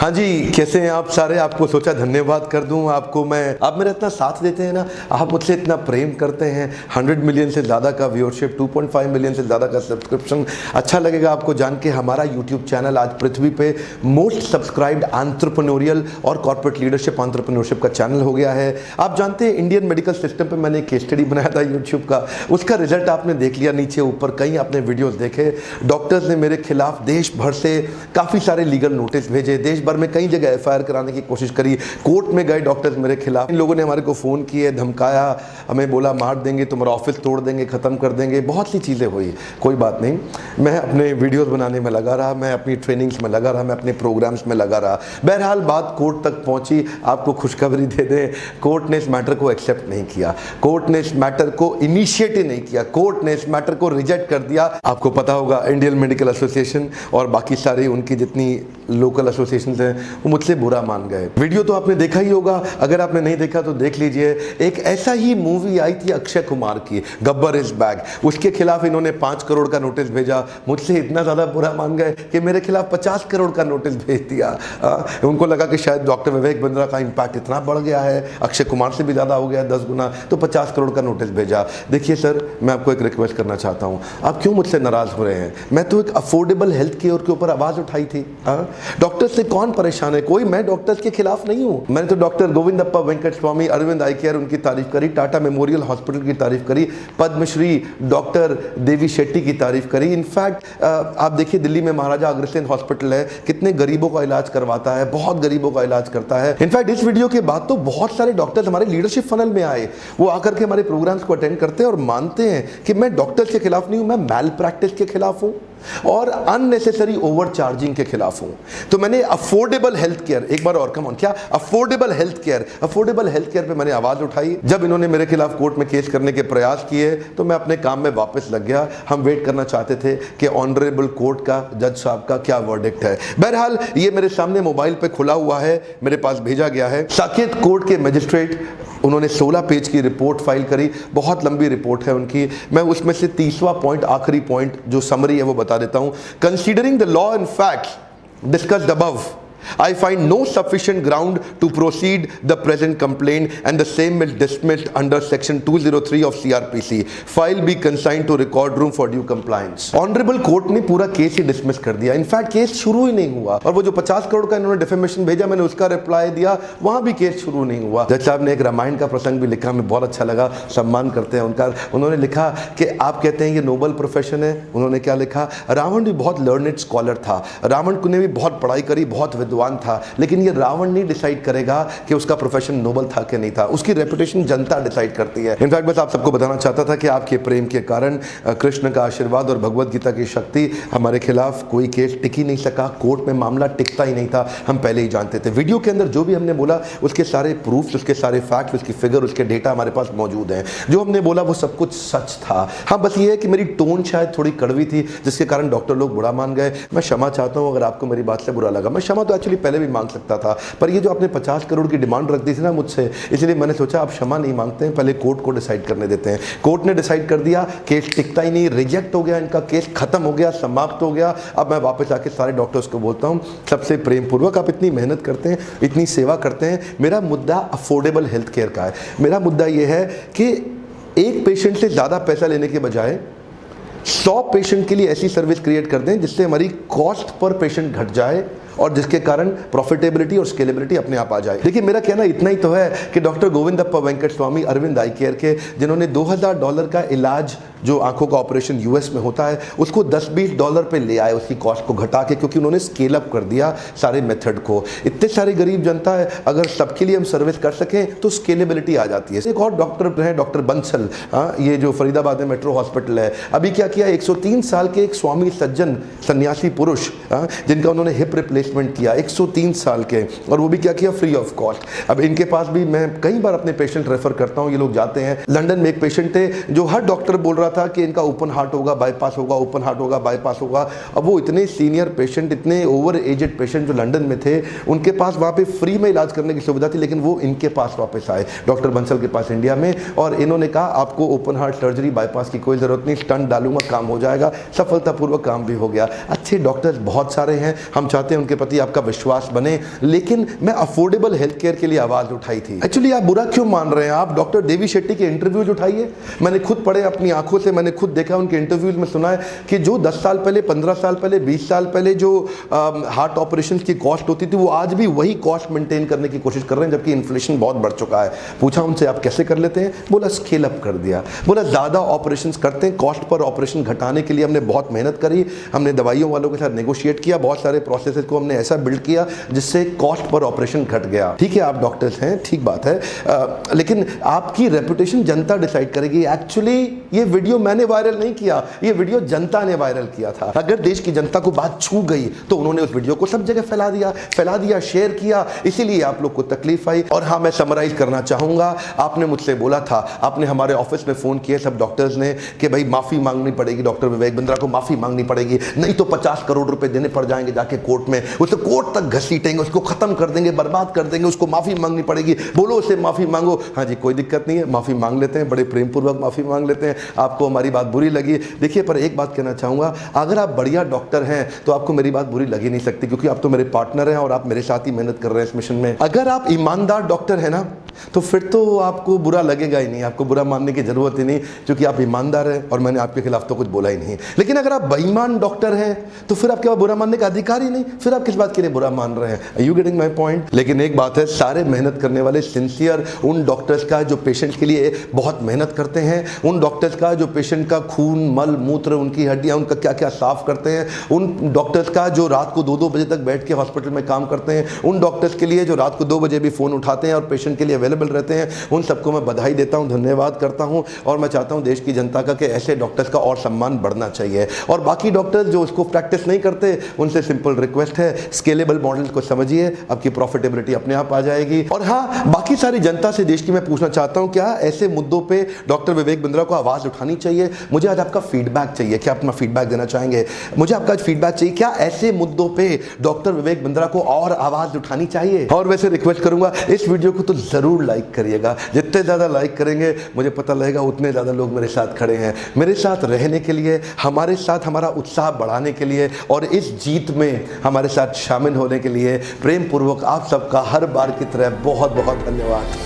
हाँ जी, कैसे हैं आप सारे। आपको सोचा धन्यवाद कर दूं आपको मैं, आप मेरा इतना साथ देते हैं ना, आप मुझसे इतना प्रेम करते हैं। 100 मिलियन से ज़्यादा का व्यूअरशिप, 2.5 मिलियन से ज़्यादा का सब्सक्रिप्शन। अच्छा लगेगा आपको जान के हमारा यूट्यूब चैनल आज पृथ्वी पे मोस्ट सब्सक्राइब्ड एंटरप्रेन्योरियल और कॉर्पोरेट लीडरशिप एंटरप्रेन्योरशिप का चैनल हो गया है। आप जानते हैं इंडियन मेडिकल सिस्टम पर मैंने एक केस स्टडी बनाया था यूट्यूब का, उसका रिजल्ट आपने देख लिया। नीचे ऊपर कई आपने वीडियोज़ देखे। डॉक्टर्स ने मेरे खिलाफ देश भर से काफ़ी सारे लीगल नोटिस भेजे, देश भर में कई जगह एफआईआर कराने की कोशिश करी, कोर्ट में गए डॉक्टर्स मेरे खिलाफ। इन लोगों ने हमारे को फ़ोन किए, धमकाया, हमें बोला मार देंगे, तुम्हारा ऑफिस तोड़ देंगे, ख़त्म कर देंगे, बहुत सी चीज़ें हुई। कोई बात नहीं, मैं अपने वीडियोस बनाने में लगा रहा, मैं अपनी ट्रेनिंग्स में लगा रहा, मैं अपने प्रोग्राम्स में लगा रहा। बहरहाल बात कोर्ट तक पहुँची। आपको खुशखबरी दे दें, कोर्ट ने इस मैटर को एक्सेप्ट नहीं किया, कोर्ट ने इस मैटर को इनिशिएट ही नहीं किया, कोर्ट ने इस मैटर को रिजेक्ट कर दिया। आपको पता होगा इंडियन मेडिकल एसोसिएशन और बाकी सारी उनकी जितनी लोकल एसोसिएशन हैं वो मुझसे बुरा मान गए। वीडियो तो आपने देखा ही होगा, अगर आपने नहीं देखा तो देख लीजिए। एक ऐसा ही मूवी आई थी अक्षय कुमार की, गब्बर इज बैक, उसके खिलाफ इन्होंने 5 करोड़ का नोटिस भेजा। मुझसे इतना ज़्यादा बुरा मान गए कि मेरे खिलाफ 50 करोड़ का नोटिस भेज दिया। उनको लगा कि शायद डॉक्टर विवेक बिंद्रा का इम्पैक्ट इतना बढ़ गया है, अक्षय कुमार से भी ज़्यादा हो गया 10 गुना, तो 50 करोड़ का नोटिस भेजा। देखिए सर, मैं आपको एक रिक्वेस्ट करना चाहता हूँ, आप क्यों मुझसे नाराज़ हो रहे हैं? मैं तो एक अफोर्डेबल हेल्थ केयर के ऊपर आवाज़ उठाई थी। डॉक्टर्स से कौन परेशान है? कोई, मैं डॉक्टर्स के खिलाफ नहीं हूं। मैंने तो डॉक्टर गोविंदप्पा वेंकट स्वामी, अरविंद आई केयर, उनकी तारीफ करी, टाटा मेमोरियल हॉस्पिटल की तारीफ करी, पद्मश्री डॉक्टर देवी शेट्टी की तारीफ करी। इनफैक्ट आप देखिए दिल्ली में महाराजा अग्रसेन हॉस्पिटल है, कितने गरीबों का इलाज करवाता है, बहुत गरीबों का इलाज करता है। इनफैक्ट इस वीडियो के बाद तो बहुत सारे डॉक्टर्स हमारे लीडरशिप फनल में आए, वो आकर के हमारे प्रोग्राम्स को अटेंड करते हैं और मानते हैं कि मैं डॉक्टर्स के खिलाफ नहीं हूं, मैं मैल प्रैक्टिस के खिलाफ हूं और अननेसेसरी ओवर चार्जिंग के खिलाफ हूं। तो मैंने अफोर्डेबल हेल्थ केयर, एक बार और कम ऑन, क्या अफोर्डेबल हेल्थ केयर पे मैंने आवाज उठाई। जब इन्होंने मेरे खिलाफ कोर्ट में केस करने के प्रयास किए तो मैं अपने काम में वापस लग गया। हम वेट करना चाहते थे कि ऑनरेबल कोर्ट का, जज साहब का क्या वर्डिक्ट है। बहरहाल ये मेरे सामने मोबाइल पे खुला हुआ है, मेरे पास भेजा गया है। साकेत कोर्ट के मजिस्ट्रेट, उन्होंने 16 पेज की रिपोर्ट फाइल करी, बहुत लंबी रिपोर्ट है उनकी। मैं उसमें से 30वां पॉइंट, आखिरी पॉइंट जो समरी है वो बता देता हूं। Considering the law and facts discussed above, I find no sufficient ground to proceed the present complaint and the same is dismissed under section 203 of CRPC. File be consigned to record room for due compliance. Honorable court ने पूरा case ही dismiss कर दिया। In fact case शुरू ही नहीं हुआ। और वो जो 50 करोड़ का इन्होंने डिफेमेशन भेजा, मैंने उसका रिप्लाई दिया, वहां भी केस शुरू नहीं हुआ। जज साहब ने एक रामायण का प्रसंग भी लिखा, हमें बहुत अच्छा लगा, सम्मान करते हैं उनका। उन्होंने लिखा कि आप कहते हैं ये नोबल प्रोफेशन है। उन्होंने क्या लिखा, रावण भी बहुत लर्नेड स्कॉलर था, रावण ने भी बहुत पढ़ाई करी, बहुत विद्वान था, लेकिन ये रावण नहीं डिसाइड करेगा कि उसका प्रोफेशन नोबल था कि नहीं था, उसकी रेपुटेशन जनता डिसाइड करती है। इनफैक्ट बस आप सबको बताना चाहता था कि आपके प्रेम के कारण, कृष्ण का आशीर्वाद और भगवत गीता की शक्ति, हमारे खिलाफ कोई केस टिक ही नहीं सका, कोर्ट में मामला टिकता ही नहीं था, हम पहले ही जानते थे। वीडियो के अंदर जो भी हमने बोला उसके सारे प्रूफ्स, उसके सारे फैक्ट्स, उसकी फिगर, उसके डेटा हमारे पास मौजूद हैं। जो हमने बोला वो सब कुछ सच था। हाँ, बस ये है कि मेरी टोन शायद थोड़ी कड़वी थी, जिसके कारण डॉक्टर लोग बुरा मान गए। मैं क्षमा चाहता हूँ अगर आपको मेरी बात से बुरा लगा। मैं क्षमा तो एक्चुअली पहले भी मांग सकता था, पर ये जो आपने 50 करोड़ की डिमांड रख दी थी ना मुझसे, इसलिए मैंने सोचा आप क्षमा नहीं मांगते हैं, पहले कोर्ट को डिसाइड करने देते हैं। कोर्ट ने डिसाइड कर दिया, केस टिकता ही नहीं, रिजेक्ट हो गया, इनका केस खत्म हो गया, समाप्त हो गया। अब मैं वापस आके सारे डॉक्टर्स को बोलता हूँ, सबसे प्रेम पूर्वक, आप इतनी मेहनत करते हैं, इतनी सेवा करते हैं, मेरा मुद्दा अफोर्डेबल हेल्थ केयर का है। मेरा मुद्दा ये है कि एक पेशेंट से ज़्यादा पैसा लेने के बजाय 100 पेशेंट के लिए ऐसी सर्विस क्रिएट कर दें जिससे हमारी कॉस्ट पर पेशेंट घट जाए और जिसके कारण प्रॉफिटेबिलिटी और स्केलेबिलिटी अपने आप आ जाए। देखिए मेरा कहना इतना ही तो है कि डॉक्टर गोविंदप्पा वेंकट स्वामी, अरविंद आई केयर के, जिन्होंने $2000 का इलाज, जो आंखों का ऑपरेशन यूएस में होता है, उसको $10-20 पे ले आए, उसकी कॉस्ट को घटा के, क्योंकि उन्होंने स्केल अप कर दिया सारे मेथड को। इतने सारी गरीब जनता है, अगर सबके लिए हम सर्विस कर सकें तो स्केलेबिलिटी आ जाती है। एक और डॉक्टर हैं, डॉक्टर बंसल, ये जो फरीदाबाद में मेट्रो हॉस्पिटल है, अभी क्या किया, 103 साल के एक स्वामी सज्जन सन्यासी पुरुष, जिनका उन्होंने हिप रिप्लेसमेंट किया, 103 साल के, और वो भी क्या किया, फ्री ऑफ कॉस्ट। अब इनके पास भी मैं कई बार अपने पेशेंट रेफर करता हूँ, ये लोग जाते हैं। लंदन में एक पेशेंट थे जो हर डॉक्टर बोल रहा था कि इनका ओपन हार्ट होगा, बाईपास होगा, ओपन हार्ट होगा, बाईपास होगा। अब वो इतने सीनियर पेशेंट, इतने ओवर एजेड पेशेंट जो लंदन में थे, उनके पास वहाँ पे फ्री में इलाज करने की सुविधा थी, लेकिन वो इनके पास वापस आए, डॉक्टर बंसल के पास इंडिया में, और इन्होंने कहा आपको ओपन हार्ट सर्जरी, बाईपास की कोई ज़रूरत नहीं, स्टंट डालूंगा, काम हो जाएगा। सफलतापूर्वक काम भी हो गया। अच्छे डॉक्टर्स बहुत सारे हैं, हम चाहते हैं उनके के प्रति आपका विश्वास बने। लेकिन मैं अफोर्डेबल हेल्थ केयर के लिए आवाज उठाई थी। एक्चुअली आप बुरा क्यों मान रहे हैं? आप डॉक्टर देवी शेट्टी के इंटरव्यूज उठाइए, मैंने खुद पढ़े अपनी आंखों से, मैंने खुद देखा उनके इंटरव्यूज में, सुना है कि जो 10 साल पहले, 15 साल पहले, 20 साल पहले जो हार्ट ऑपरेशन की कॉस्ट होती थी, वो आज भी वही कॉस्ट मेंटेन करने की कोशिश कर रहे हैं, जबकि इन्फ्लेशन बहुत बढ़ चुका है। पूछा उनसे आप कैसे कर लेते हैं? बोला स्केल अप कर दिया। बोला ज्यादा ऑपरेशंस करते हैं, कॉस्ट पर ऑपरेशन घटाने के लिए हमने बहुत मेहनत करी, हमने दवाइयों वालों के साथ नेगोशिएट किया, बहुत सारे प्रोसेसेस को हमने ऐसा बिल्ड किया जिससे कॉस्ट पर ऑपरेशन घट गया। ठीक है, आप डॉक्टर्स हैं, ठीक बात है, लेकिन आपकी रेपुटेशन जनता डिसाइड करेगी। एक्चुअली ये वीडियो मैंने वायरल नहीं किया, ये वीडियो जनता ने वायरल किया था। अगर देश की जनता को बात छू गई तो उन्होंने उस वीडियो को सब जगह फैला दिया, शेयर किया, इसीलिए आप लोग को तकलीफ आई। और हाँ, मैं समराइज करना चाहूंगा, आपने मुझसे बोला था, आपने हमारे ऑफिस में फोन किए सब डॉक्टर्स ने कि भाई माफी मांगनी पड़ेगी, डॉक्टर विवेक बिंद्रा को माफी मांगनी पड़ेगी, नहीं तो 50 करोड़ रुपए देने पड़ जाएंगे जाके कोर्ट में, उसे कोर्ट तक घसीटेंगे, उसको खत्म कर देंगे, बर्बाद कर देंगे, उसको माफी मांगनी पड़ेगी, बोलो उसे माफी मांगो। हाँ जी, कोई दिक्कत नहीं है, माफी मांग लेते हैं, बड़े प्रेम पूर्वक माफी मांग लेते हैं। आपको हमारी बात बुरी लगी, देखिए, पर एक बात कहना चाहूंगा, अगर आप बढ़िया डॉक्टर हैं तो आपको मेरी बात बुरी लगी नहीं सकती, क्योंकि आप तो मेरे पार्टनर हैं और आप मेरे साथ ही मेहनत कर रहे हैं इस मिशन में। अगर आप ईमानदार डॉक्टर हैं ना, तो फिर तो आपको बुरा लगेगा ही नहीं, आपको बुरा मानने की जरूरत ही नहीं, क्योंकि आप ईमानदार हैं और मैंने आपके खिलाफ तो कुछ बोला ही नहीं। लेकिन अगर आप बेईमान डॉक्टर हैं तो फिर आपके पास बुरा मानने का अधिकार ही नहीं, फिर आप किस बात के लिए बुरा मान रहे हैं? Are you getting my point? लेकिन एक बात है, सारे मेहनत करने वाले सिंसियर उन डॉक्टर्स का जो पेशेंट के लिए बहुत मेहनत करते हैं, उन डॉक्टर्स का जो पेशेंट का खून, मल, मूत्र, उनकी हड्डियां, उनका क्या क्या साफ करते हैं, उन डॉक्टर्स का जो रात को 2-2 बजे तक बैठ के हॉस्पिटल में काम करते हैं, उन डॉक्टर्स के लिए जो रात को 2 बजे भी फोन उठाते हैं और पेशेंट के लिए अवेलेबल रहते हैं, उन सबको मैं बधाई देता हूं, धन्यवाद करता हूं। और मैं चाहता हूं देश की जनता का कि ऐसे डॉक्टर्स का और सम्मान बढ़ना चाहिए। और बाकी डॉक्टर्स जो उसको प्रैक्टिस नहीं करते, उनसे सिंपल रिक्वेस्ट है, स्केलेबल मॉडल को समझिए, आपकी प्रॉफिटेबिलिटी अपने आप आ जाएगी। और हाँ, बाकी सारी जनता से देश की मैं पूछना चाहता हूं, क्या ऐसे मुद्दों पे डॉक्टर विवेक बिंद्रा को आवाज उठानी चाहिए? मुझे आज आपका फीडबैक चाहिए, क्या अपना फीडबैक देना चाहेंगे? मुझे आपका फीडबैक चाहिए, क्या ऐसे मुद्दों पे डॉक्टर विवेक बिंद्रा को और आवाज उठानी चाहिए? और वैसे रिक्वेस्ट करूंगा, इस वीडियो को तो जरूर लाइक करिएगा, जितने ज्यादा लाइक करेंगे मुझे पता लगेगा उतने ज्यादा लोग मेरे साथ खड़े हैं, मेरे साथ रहने के लिए, हमारे साथ हमारा उत्साह बढ़ाने के लिए और इस जीत में हमारे साथ शामिल होने के लिए प्रेम पूर्वक आप सबका हर बार की तरह बहुत बहुत धन्यवाद।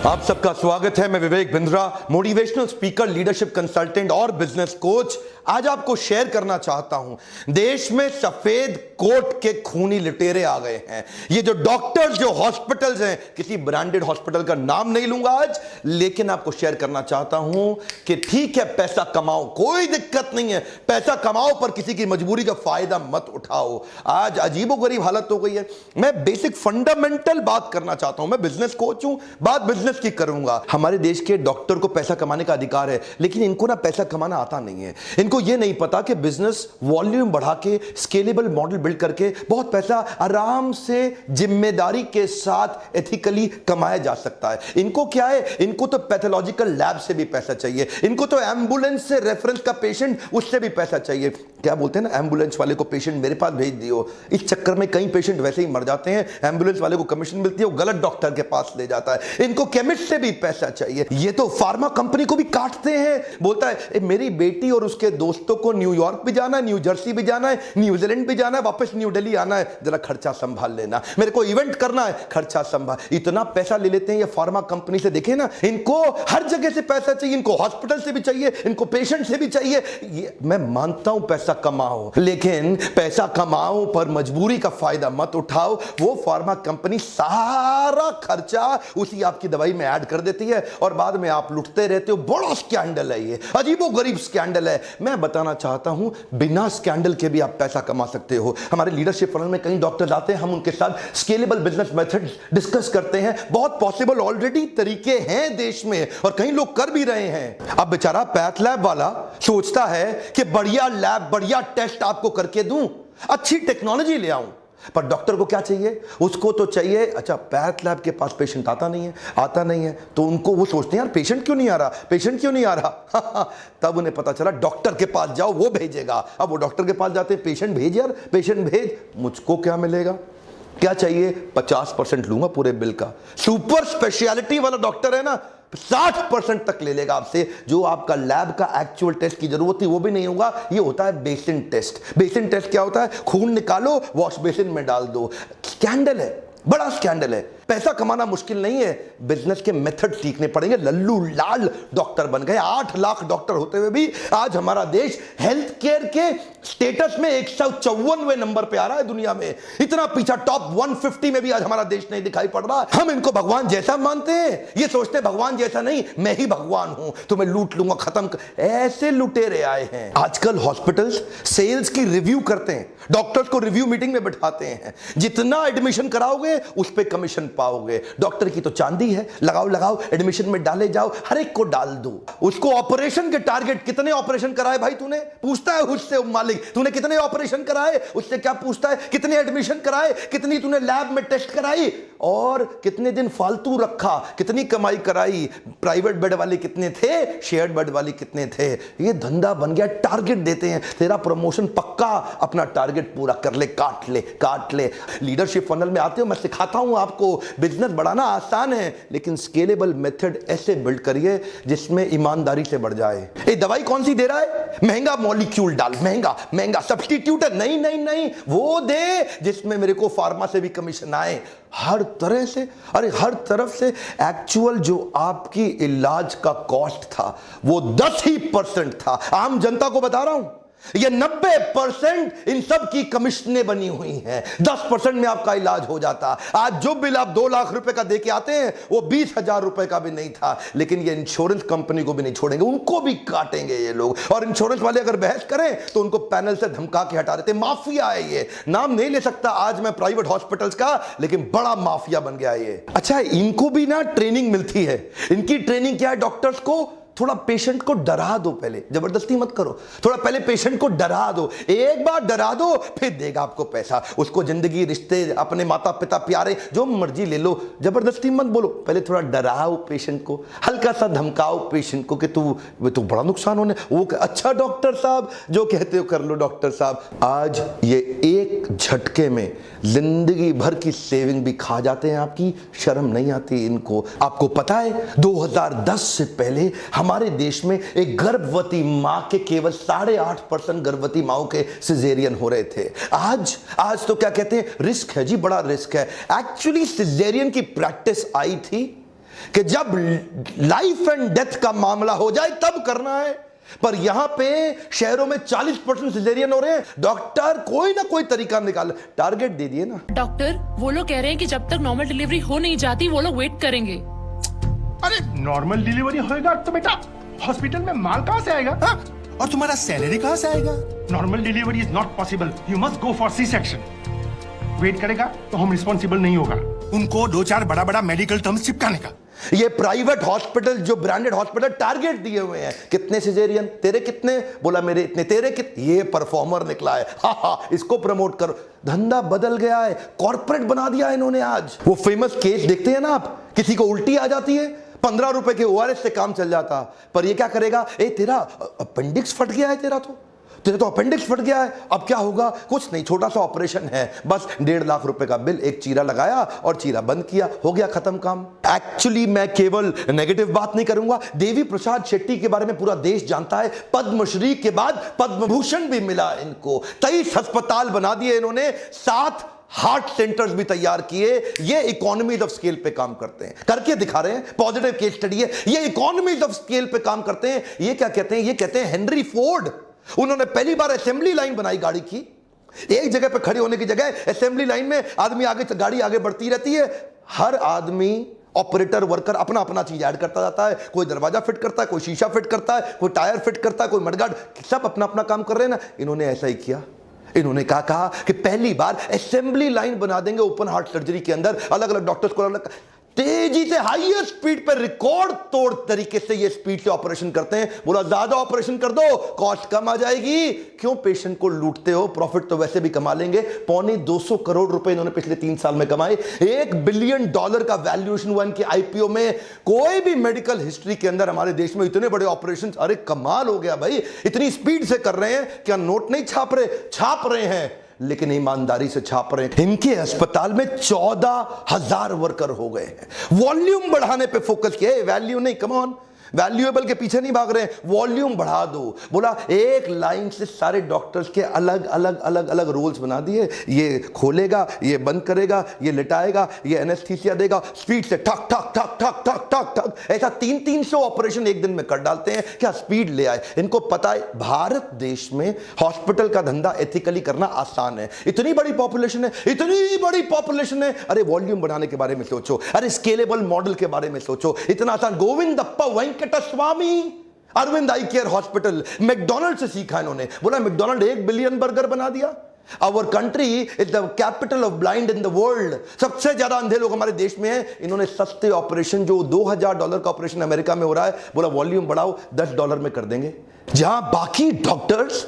आप सबका स्वागत है। मैं Vivek Bindra, motivational speaker, leadership consultant और बिजनेस कोच। आज आपको शेयर करना चाहता हूं, देश में सफेद कोट के खूनी लुटेरे आ गए हैं। ये जो डॉक्टर्स, जो हॉस्पिटल्स हैं, किसी ब्रांडेड हॉस्पिटल का नाम नहीं लूंगा आज, लेकिन आपको शेयर करना चाहता हूं कि ठीक है, पैसा कमाओ, कोई दिक्कत नहीं है, पैसा कमाओ, पर किसी की मजबूरी का फायदा मत उठाओ। आज अजीबोगरीब हालत हो गई है। मैं बेसिक फंडामेंटल बात करना चाहता हूं, मैं बिजनेस कोच हूं, बात बिजनेस की करूंगा। हमारे देश के डॉक्टर को पैसा कमाने का अधिकार है, लेकिन इनको ना पैसा कमाना आता नहीं है। इनको ये नहीं पता कि बिजनेस वॉल्यूम बढ़ा के, स्केलेबल मॉडल बिल्ड करके बहुत पैसा आराम से, जिम्मेदारी के साथ, एथिकली कमाया जा सकता है। इनको क्या है, इनको तो पैथोलॉजिकल लैब से भी पैसा चाहिए, इनको तो एम्बुलेंस से रेफरेंस का पेशेंट, उससे भी पैसा चाहिए। क्या बोलते हैं ना, एम्बुलेंस वाले को पेशेंट मेरे पास भेज दियो। इस चक्कर में कई पेशेंट वैसे ही मर जाते हैं, एम्बुलेंस वाले को कमीशन मिलती है, वो गलत डॉक्टर के पास ले जाता है। इनको केमिस्ट से भी पैसा चाहिए। ये तो फार्मा कंपनी को भी काटते हैं। बोलता है मेरी बेटी और उसके दोस्तों को न्यूयॉर्क भी जाना है, न्यू जर्सी भी जाना है, न्यूजीलैंड भी जाना है, वापस न्यू दिल्ली आना है, जरा खर्चा संभाल लेना। मेरे को इवेंट करना है, खर्चा संभाल। इतना पैसा ले लेते हैं ये फार्मा कंपनी से। देखे ना, इनको हर जगह से पैसा चाहिए, इनको हॉस्पिटल से भी चाहिए, इनको पेशेंट से भी चाहिए। ये मैं मानता हूं पैसा कमाओ, लेकिन पैसा कमाओ पर मजबूरी का फायदा मत उठाओ। वो फार्मा कंपनी सारा खर्चा उसी आपकी दवाई में ऐड कर देती है और बाद में आप लुटते रहते हो। बड़ा स्कैंडल है ये, अजीबोगरीब स्कैंडल है। मैं बताना चाहता हूं, बिना स्कैंडल के भी आप पैसा कमा सकते हो। हमारे लीडरशिप फॉरम में कई डॉक्टर्स आते हैं, हम उनके साथ स्केलेबल बिजनेस मेथड्स डिस्कस करते हैं। बहुत पॉसिबल ऑलरेडी तरीके हैं देश में और कई लोग कर भी रहे हैं। अब बेचारा पैथ लैब वाला सोचता है कि बढ़िया लैब, बढ़िया टेस्ट आपको करके दूं, अच्छी टेक्नोलॉजी ले आऊं, पर डॉक्टर को क्या चाहिए? उसको तो चाहिए, अच्छा पैथ लैब के पास पेशेंट आता नहीं है, तो उनको वो सोचते हैं यार पेशेंट क्यों नहीं आ रहा तब उन्हें पता चला डॉक्टर के पास जाओ, वो भेजेगा। अब वो डॉक्टर के पास जाते हैं, पेशेंट भेज यार, पेशेंट भेज, मुझको क्या मिलेगा? क्या चाहिए? 50% लूंगा पूरे बिल का। सुपर स्पेशलिटी वाला डॉक्टर है ना, 60% तक ले लेगा आपसे। जो आपका लैब का एक्चुअल टेस्ट की जरूरत थी वो भी नहीं होगा। ये होता है बेसिन टेस्ट। बेसिन टेस्ट क्या होता है? खून निकालो, वॉश बेसिन में डाल दो। स्कैंडल है, बड़ा स्कैंडल है। पैसा कमाना मुश्किल नहीं है, बिजनेस के मेथड सीखने पड़ेंगे। लल्लू लाल डॉक्टर बन गए। 8 लाख डॉक्टर होते हुए भी आज हमारा देश हेल्थ केयर के स्टेटस में 154वें नंबर पे आ रहा है दुनिया में। इतना पीछा, टॉप 150 में भी आज हमारा देश नहीं दिखाई पड़ रहा। हम इनको भगवान जैसा मानते हैं, ये सोचते हैं भगवान जैसा नहीं, मैं ही भगवान हूं, तुम्हें लूट लूंगा, खत्म कर। ऐसे लुटेरे आए हैं। आजकल हॉस्पिटल्स सेल्स की रिव्यू करते हैं, डॉक्टर्स को रिव्यू मीटिंग में बिठाते हैं। जितना एडमिशन कराओगे उस पर कमीशन पाओगे। डॉक्टर की तो चांदी है, लगाओ लगाओ, एडमिशन में डाले जाओ, हर एक को डाल दो। उसको ऑपरेशन के टारगेट, कितने ऑपरेशन कराए भाई तूने, पूछता है उससे मालिक, तूने कितने ऑपरेशन कराए? उससे क्या पूछता है? कितने एडमिशन कराए, कितनी तूने लैब में टेस्ट कराई, और कितने दिन फालतू रखा, कितनी कमाई कराई, प्राइवेट बेड वाले कितने थे, शेयर्ड बेड वाले कितने थे। ये धंधा बन गया। टारगेट देते हैं, तेरा प्रमोशन पक्का, अपना टारगेट पूरा कर ले, काट ले काट ले। लीडरशिप फनल में आते हो, मैं सिखाता हूं आपको। बिजनेस बढ़ाना आसान है, लेकिन स्केलेबल मेथड ऐसे बिल्ड करिए जिसमें ईमानदारी से बढ़ जाए। ये दवाई कौन सी दे रहा है? महंगा मॉलिक्यूल डाल, महंगा महंगा सब्स्टिट्यूट है। नहीं नहीं नहीं, वो दे जिसमें मेरे को फार्मा से भी कमीशन आए। हर तरह से, अरे हर तरफ से। एक्चुअल जो आपकी इलाज का कॉस्ट था वो 10% था। आम जनता को बता रहा हूं, ये 90% इन सब की कमीशनें बनी हुई हैं। 10% में आपका इलाज हो जाता। आज जो बिल आप 2 लाख रुपए का देके आते हैं वो 20,000 रुपए का भी नहीं था। लेकिन ये इंश्योरेंस कंपनी को भी नहीं छोड़ेंगे, उनको भी काटेंगे ये लोग। और इंश्योरेंस वाले अगर बहस करें तो उनको पैनल से धमका के हटा देते। माफिया है ये, नाम नहीं ले सकता आज मैं प्राइवेट हॉस्पिटल्स का, लेकिन बड़ा माफिया बन गया ये। अच्छा, इनको भी ना ट्रेनिंग मिलती है। इनकी ट्रेनिंग क्या है? डॉक्टर्स को थोड़ा पेशेंट को डरा दो, पहले जबरदस्ती मत करो, थोड़ा पहले पेशेंट को डरा दो। एक बार डरा दो, फिर देगा आपको पैसा। उसको जिंदगी, रिश्ते, अपने माता पिता, प्यारे, जो मर्जी ले लो, जबरदस्ती मत बोलो। पहले थोड़ा डराओ पेशेंट को, हल्का सा धमकाओ पेशेंट को कि तू बड़ा नुकसान होने। वो अच्छा डॉक्टर साहब, जो कहते हो कर लो डॉक्टर साहब। आज ये एक झटके में जिंदगी भर की सेविंग भी खा जाते हैं आपकी। शर्म नहीं आती इनको। आपको पता है 2010 से पहले हमारे देश में एक गर्भवती मां के केवल 8.5% गर्भवती माओं के सिजेरियन हो रहे थे। आज तो क्या कहते हैं, रिस्क है जी, बड़ा रिस्क है। एक्चुअली सिजेरियन की प्रैक्टिस आई थी कि जब लाइफ एंड डेथ का मामला हो जाए तब करना है। पर यहां पे शहरों में 40% सिजेरियन हो रहे हैं। डॉक्टर कोई ना कोई तरीका निकाल, टारगेट दे दिए ना। डॉक्टर, वो लोग कह रहे हैं कि जब तक नॉर्मल डिलीवरी हो नहीं जाती वो लोग वेट करेंगे। अरे नॉर्मल डिलीवरी होएगा तो बेटा हॉस्पिटल में माल कहाँ से आएगा? हा? और तुम्हारा सैलरी कहाँ से आएगा? Normal delivery is not possible, you must go for C section. Wait करेगा तो हम रिस्पॉन्सिबल नहीं होगा। उनको 2-4 बड़ा बड़ा मेडिकल टर्म्स चिपकाने का। ये प्राइवेट हॉस्पिटल, जो ब्रांडेड हॉस्पिटल, टारगेट दिए हुए हैं। कितने सिजेरियन, तेरे कितने, बोला मेरे इतने, तेरे कितने। ये परफॉर्मर निकला है, हा, इसको प्रमोट करो। धंधा बदल गया है, कॉर्पोरेट बना दिया इन्होंने आज। वो फेमस केस देखते हैं ना आप, किसी को उल्टी आ जाती है, 15 रुपए के ORS से काम चल जाता। पर ये क्या करेगा, तेरा अपेंडिक्स फट गया है, तेरा तो अपेंडिक्स फट गया है, अब क्या होगा? कुछ नहीं, छोटा सा ऑपरेशन है, बस 1.5 लाख रुपए का बिल, एक चीरा लगाया और चीरा बंद किया, हो गया, खत्म काम। एक्चुअली मैं केवल नेगेटिव बात नहीं करूंगा। देवी प्रसाद शेट्टी के बारे में पूरा देश जानता है। पद्मश्री के बाद पद्म भूषण भी मिला इनको। 23 अस्पताल बना दिए इन्होंने, 7 हार्ट सेंटर्स भी तैयार किए। ये इकोनॉमीज ऑफ स्केल पे काम करते हैं, करके दिखा रहे हैं। पॉजिटिव केस स्टडी है, ये इकोनॉमीज ऑफ स्केल पे काम करते हैं। ये क्या कहते हैं? ये कहते हैं हेनरी फोर्ड। उन्होंने पहली बार असेंबली लाइन बनाई गाड़ी की। एक जगह पे खड़े होने की जगह असेंबली लाइन में आदमी आगे, गाड़ी आगे बढ़ती रहती है। हर आदमी, ऑपरेटर, वर्कर अपना अपना चीज ऐड करता जाता है। कोई दरवाजा फिट करता है, कोई शीशा फिट करता है, कोई टायर फिट करता है, कोई मडगार्ड, सब अपना अपना काम कर रहे हैं ना। इन्होंने ऐसा ही किया। इन्होंने कहा कि पहली बार असेंबली लाइन बना देंगे ओपन हार्ट सर्जरी के अंदर। अलग अलग डॉक्टर्स को अलग तेजी से, हाईएस्ट स्पीड पर, रिकॉर्ड तोड़ तरीके से ये स्पीड से ऑपरेशन करते हैं। बोला ज्यादा ऑपरेशन कर दो, कॉस्ट कम आ जाएगी। क्यों पेशेंट को लूटते हो? प्रॉफिट तो वैसे भी कमा लेंगे। 250 करोड़ रुपए इन्होंने पिछले 3 साल में कमाए। $1 बिलियन का वैल्यूएशन हुआ इनके IPO में। कोई भी मेडिकल हिस्ट्री के अंदर हमारे देश में इतने बड़े ऑपरेशन, अरे कमाल हो गया भाई। इतनी स्पीड से कर रहे हैं, क्या नोट नहीं छाप रहे हैं। लेकिन ईमानदारी से छाप रहे हैं। इनके अस्पताल में 14,000 वर्कर हो गए हैं। वॉल्यूम बढ़ाने पे फोकस किया, वैल्यू नहीं, कम ऑन, वैल्यूएबल के पीछे नहीं भाग रहे हैं, वॉल्यूम बढ़ा दो। बोला एक लाइन से सारे डॉक्टर्स के अलग अलग अलग अलग रोल्स बना दिए, ये खोलेगा, ये बंद करेगा, ये लिटाएगा, ये एनेस्थीसिया देगा, स्पीड से ठक ठक ठक ठक ठक ठक ठक, ऐसा 300 ऑपरेशन एक दिन में कर डालते हैं। क्या स्पीड ले आए, इनको पता है भारत देश में हॉस्पिटल का धंधा एथिकली करना आसान है। इतनी बड़ी पॉपुलेशन है, इतनी बड़ी पॉपुलेशन है, अरे वॉल्यूम बढ़ाने के बारे में सोचो, अरे स्केलेबल मॉडल के बारे में सोचो, इतना आसान। गोविंदप्पा स्वामी, अरविंद आई केयर हॉस्पिटल, मैकडॉनल्ड से सीखा इन्होंने। बोला मैकडॉनल्ड 1 बिलियन बर्गर बना दिया। Our country is the capital of blind in the world. सबसे ज्यादा अंधे लोग हमारे देश में हैं। इन्होंने सस्ते ऑपरेशन, जो $2,000 का ऑपरेशन अमेरिका में हो रहा है, बोला वॉल्यूम बढ़ाओ, $10 में कर देंगे। जहां बाकी डॉक्टर्स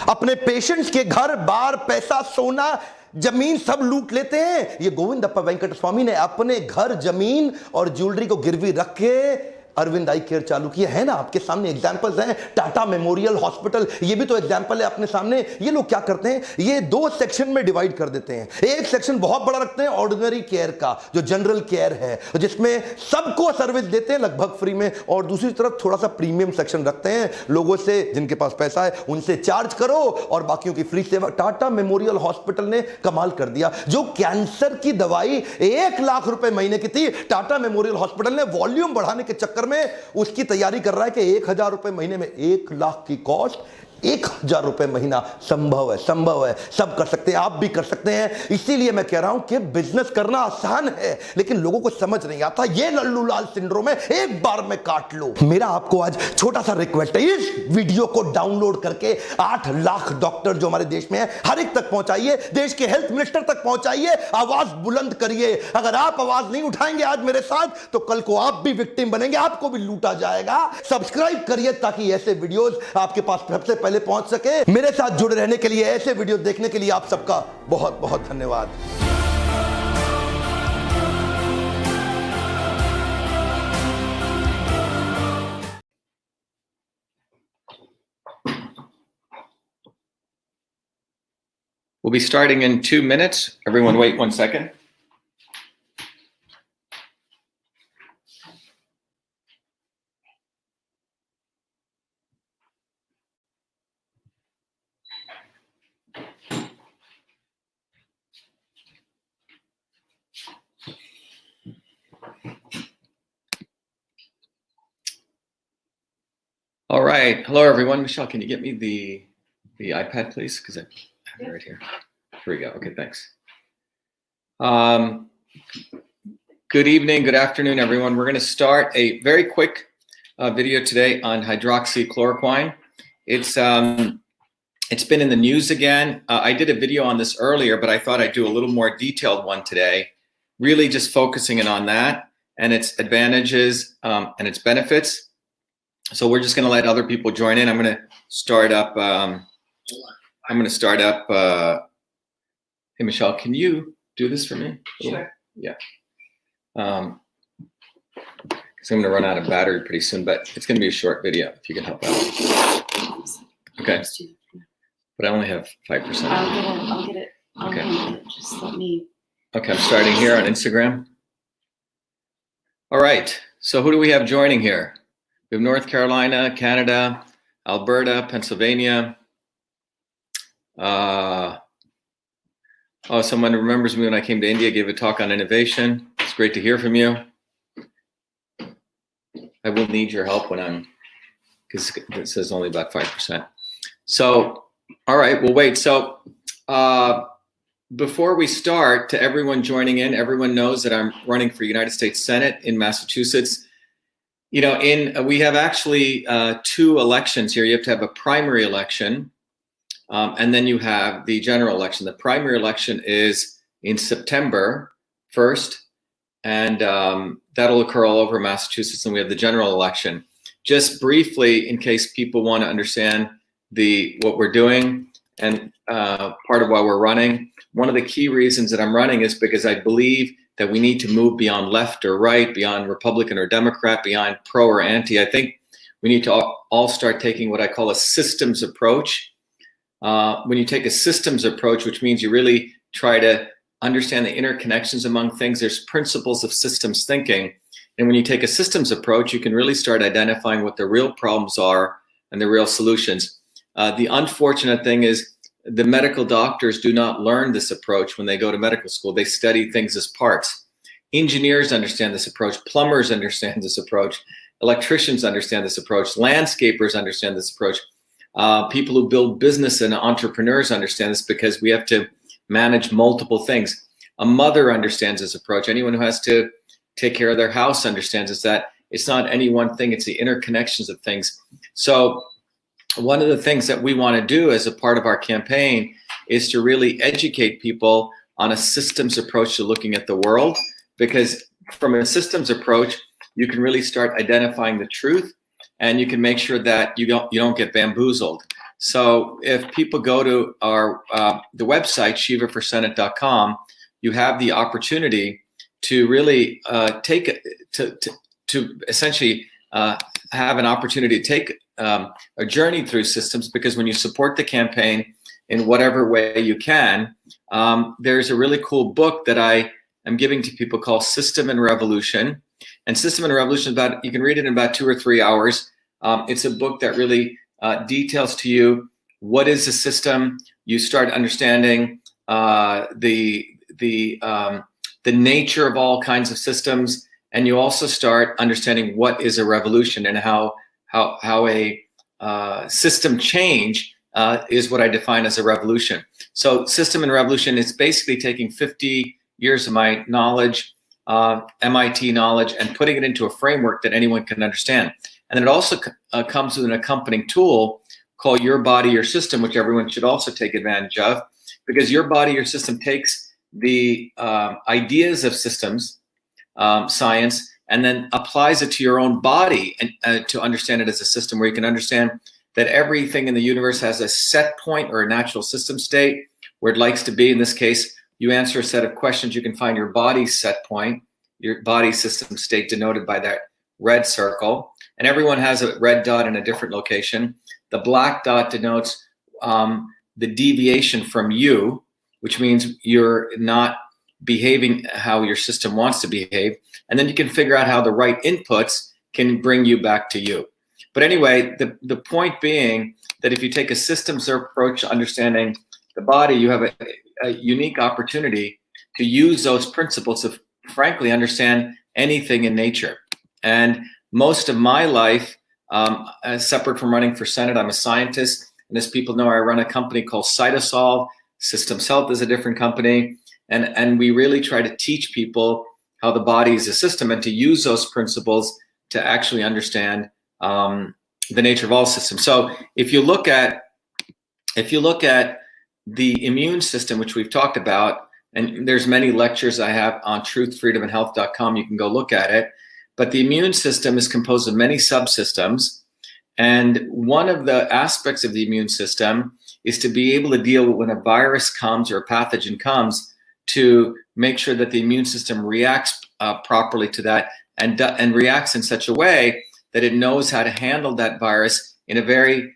अपने पेशेंट्स के घर बार, पैसा, सोना, जमीन सब लूट लेते हैं, ये गोविंदप्पा वेंकट स्वामी ने अपने घर, जमीन और ज्वेलरी को गिरवी रख के अरविंद आई केयर चालू किया है ना। आपके सामने एग्जांपल्स हैं, टाटा मेमोरियल हॉस्पिटल, ये भी तो एग्जांपल है अपने सामने। ये लोग क्या करते हैं, ये 2 सेक्शन में डिवाइड कर देते हैं। एक सेक्शन बहुत बड़ा रखते हैं ऑर्डिनरी केयर का, जो जनरल केयर है, जिसमें सबको सर्विस देते हैं लगभग फ्री में, और दूसरी तरफ थोड़ा सा प्रीमियम सेक्शन रखते हैं, लोगों से जिनके पास पैसा है उनसे चार्ज करो और बाकियों की फ्री सेवा। टाटा मेमोरियल हॉस्पिटल ने कमाल कर दिया। जो कैंसर की दवाई 1 लाख रुपए महीने की थी, टाटा मेमोरियल हॉस्पिटल ने वॉल्यूम बढ़ाने के चक्कर में उसकी तैयारी कर रहा है कि 1,000 रुपए महीने में, 1 लाख की कॉस्ट, 1,000 रुपए महीना। संभव है, संभव है, सब कर सकते हैं, आप भी कर सकते हैं। इसीलिए मैं कह रहा हूं कि बिजनेस करना आसान है, लेकिन लोगों को समझ नहीं आता। ये लल्लू लाल सिंड्रोम है, एक बार में काट लो। मेरा आपको आज छोटा सा रिक्वेस्ट है, इस वीडियो को डाउनलोड करके 8 लाख डॉक्टर जो हमारे देश में है, हर एक तक पहुंचाइए, देश के हेल्थ मिनिस्टर तक पहुंचाइए, आवाज बुलंद करिए। अगर आप आवाज नहीं उठाएंगे आज मेरे साथ, तो कल को आप भी विक्टिम बनेंगे, आपको भी लूटा जाएगा। सब्सक्राइब करिए ताकि ऐसे वीडियोस आपके पास सबसे पहले पहुंच सके। मेरे साथ जुड़े रहने के लिए, ऐसे वीडियो देखने के लिए आप सबका बहुत बहुत धन्यवाद। We'll be starting in 2 minutes. Everyone wait 1 second. All right. Hello, everyone. Michelle, can you get me the iPad, please? Because I have it right here. Here we go. Okay, thanks. Good evening, good afternoon, everyone. We're going to start a very quick video today on hydroxychloroquine. It's been in the news again. I did a video on this earlier, but I thought I'd do a little more detailed one today, really just focusing in on that and its advantages and its benefits. So we're just going to let other people join in. I'm going to start up. Hey, Michelle, can you do this for me? Sure. Yeah. Because I'm going to run out of battery pretty soon, but it's going to be a short video if you can help out. Okay. But I only have 5%. I'll get it. Okay. Just let me. Okay, I'm starting here on Instagram. All right. So who do we have joining here? We have North Carolina, Canada, Alberta, Pennsylvania. Oh, someone remembers me when I came to India, gave a talk on innovation. It's great to hear from you. I will need your help when because it says only about 5%. So, all right, we'll wait. So, before we start, to everyone joining in, everyone knows that I'm running for United States Senate in Massachusetts. You know, we have actually 2 elections here. You have to have a primary election, and then you have the general election. The primary election is in September 1st, and that'll occur all over Massachusetts. And we have the general election. Just briefly, in case people want to understand what we're doing and part of why we're running, one of the key reasons that I'm running is because I believe that we need to move beyond left or right, beyond Republican or Democrat, beyond pro or anti. I think we need to all start taking what I call a systems approach when you take a systems approach, which means you really try to understand the interconnections among things, there's principles of systems thinking. And when you take a systems approach, you can really start identifying what the real problems are and the real solutions. The unfortunate thing is the medical doctors do not learn this approach when they go to medical school. They study things as parts. Engineers understand this approach. Plumbers understand this approach. Electricians understand this approach. Landscapers understand this approach. People who build business and entrepreneurs understand this because we have to manage multiple things. A mother understands this approach. Anyone who has to take care of their house understands is that it's not any one thing, it's the interconnections of things. So one of the things that we want to do as a part of our campaign is to really educate people on a systems approach to looking at the world, because from a systems approach, you can really start identifying the truth, and you can make sure that you don't get bamboozled. So if people go to our the website shivaforsenate.com, you have the opportunity to really to essentially have an opportunity to take a journey through systems, because when you support the campaign in whatever way you can, there's a really cool book that I am giving to people called System and Revolution. And System and Revolution, you can read it in about 2 or 3 hours. It's a book that really details to you what is a system. You start understanding the nature of all kinds of systems, and you also start understanding what is a revolution and how a system change is what I define as a revolution. So System and Revolution is basically taking 50 years of my knowledge, MIT knowledge, and putting it into a framework that anyone can understand. And it also comes with an accompanying tool called Your Body, Your System, which everyone should also take advantage of, because Your Body, Your System takes the ideas of systems science and then applies it to your own body, and to understand it as a system, where you can understand that everything in the universe has a set point or a natural system state where it likes to be. In this case, you answer a set of questions, you can find your body's set point, your body system state denoted by that red circle. And everyone has a red dot in a different location. The black dot denotes the deviation from you, which means you're not behaving how your system wants to behave. And then you can figure out how the right inputs can bring you back to you. But anyway, the point being that if you take a systems approach to understanding the body, you have a unique opportunity to use those principles to frankly understand anything in nature. And most of my life, separate from running for Senate, I'm a scientist. And as people know, I run a company called Cytosolve. Systems Health is a different company. And we really try to teach people how the body is a system and to use those principles to actually understand the nature of all systems. So if you look at the immune system, which we've talked about, and there's many lectures I have on truthfreedomandhealth.com, you can go look at it. But the immune system is composed of many subsystems. And one of the aspects of the immune system is to be able to deal with when a virus comes or a pathogen comes, to make sure that the immune system reacts properly to that and reacts in such a way that it knows how to handle that virus in a very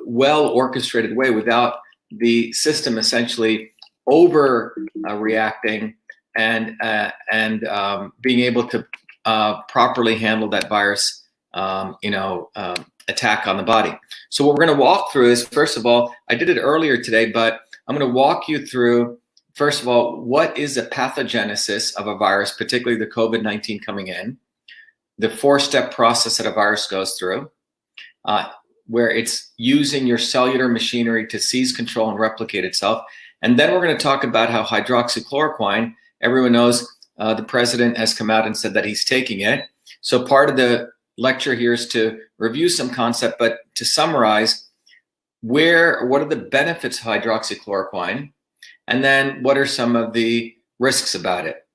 well orchestrated way, without the system essentially over reacting and being able to properly handle that virus attack on the body. So what we're going to walk through is, first of all, I did it earlier today, but I'm going to walk you through, first of all, what is the pathogenesis of a virus, particularly the COVID-19 coming in, the 4-step process that a virus goes through, where it's using your cellular machinery to seize control and replicate itself. And then we're going to talk about how hydroxychloroquine, everyone knows the president has come out and said that he's taking it. So part of the lecture here is to review some concept, but to summarize, what are the benefits of hydroxychloroquine? And then what are some of the risks about it?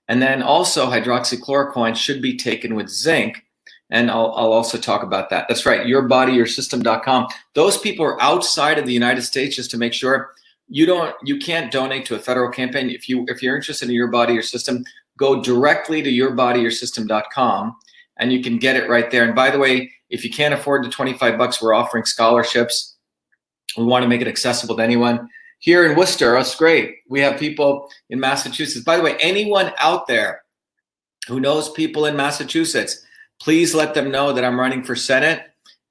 And then also hydroxychloroquine should be taken with zinc. And I'll also talk about that. That's right, yourbodyoursystem.com. Those people are outside of the United States, just to make sure you can't donate to a federal campaign. If you're interested in Your Body, Your System, go directly to yourbodyoursystem.com and you can get it right there. And by the way, if you can't afford the $25, we're offering scholarships We want to make it accessible to anyone. Here in Worcester, it's great. We have people in Massachusetts. By the way, anyone out there who knows people in Massachusetts, please let them know that I'm running for Senate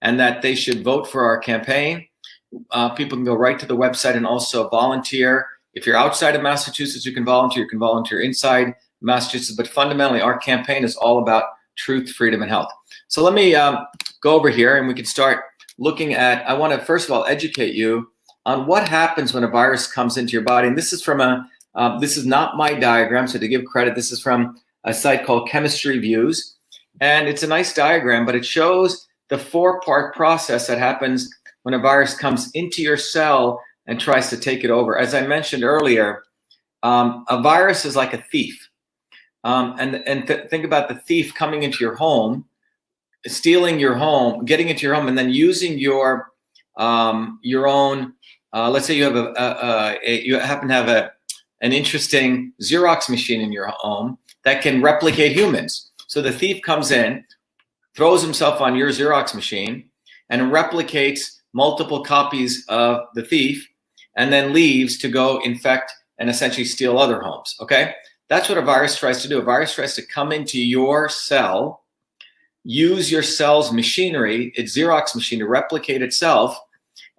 and that they should vote for our campaign. People can go right to the website and also volunteer. If you're outside of Massachusetts, you can volunteer. You can volunteer inside Massachusetts. But fundamentally, our campaign is all about truth, freedom, and health. So let me go over here and we can start looking at, I want to first of all educate you on what happens when a virus comes into your body. And this is from this is not my diagram, so to give credit, this is from a site called Chemistry Views. And it's a nice diagram, but it shows the 4-part process that happens when a virus comes into your cell and tries to take it over. As I mentioned earlier, a virus is like a thief. Think about the thief coming into your home, stealing your home, getting into your home, and then using your own. Let's say you have you happen to have an interesting Xerox machine in your home that can replicate humans. So the thief comes in, throws himself on your Xerox machine, and replicates multiple copies of the thief, and then leaves to go infect and essentially steal other homes. Okay, that's what a virus tries to do. A virus tries to come into your cell, use your cell's machinery, its Xerox machine, to replicate itself,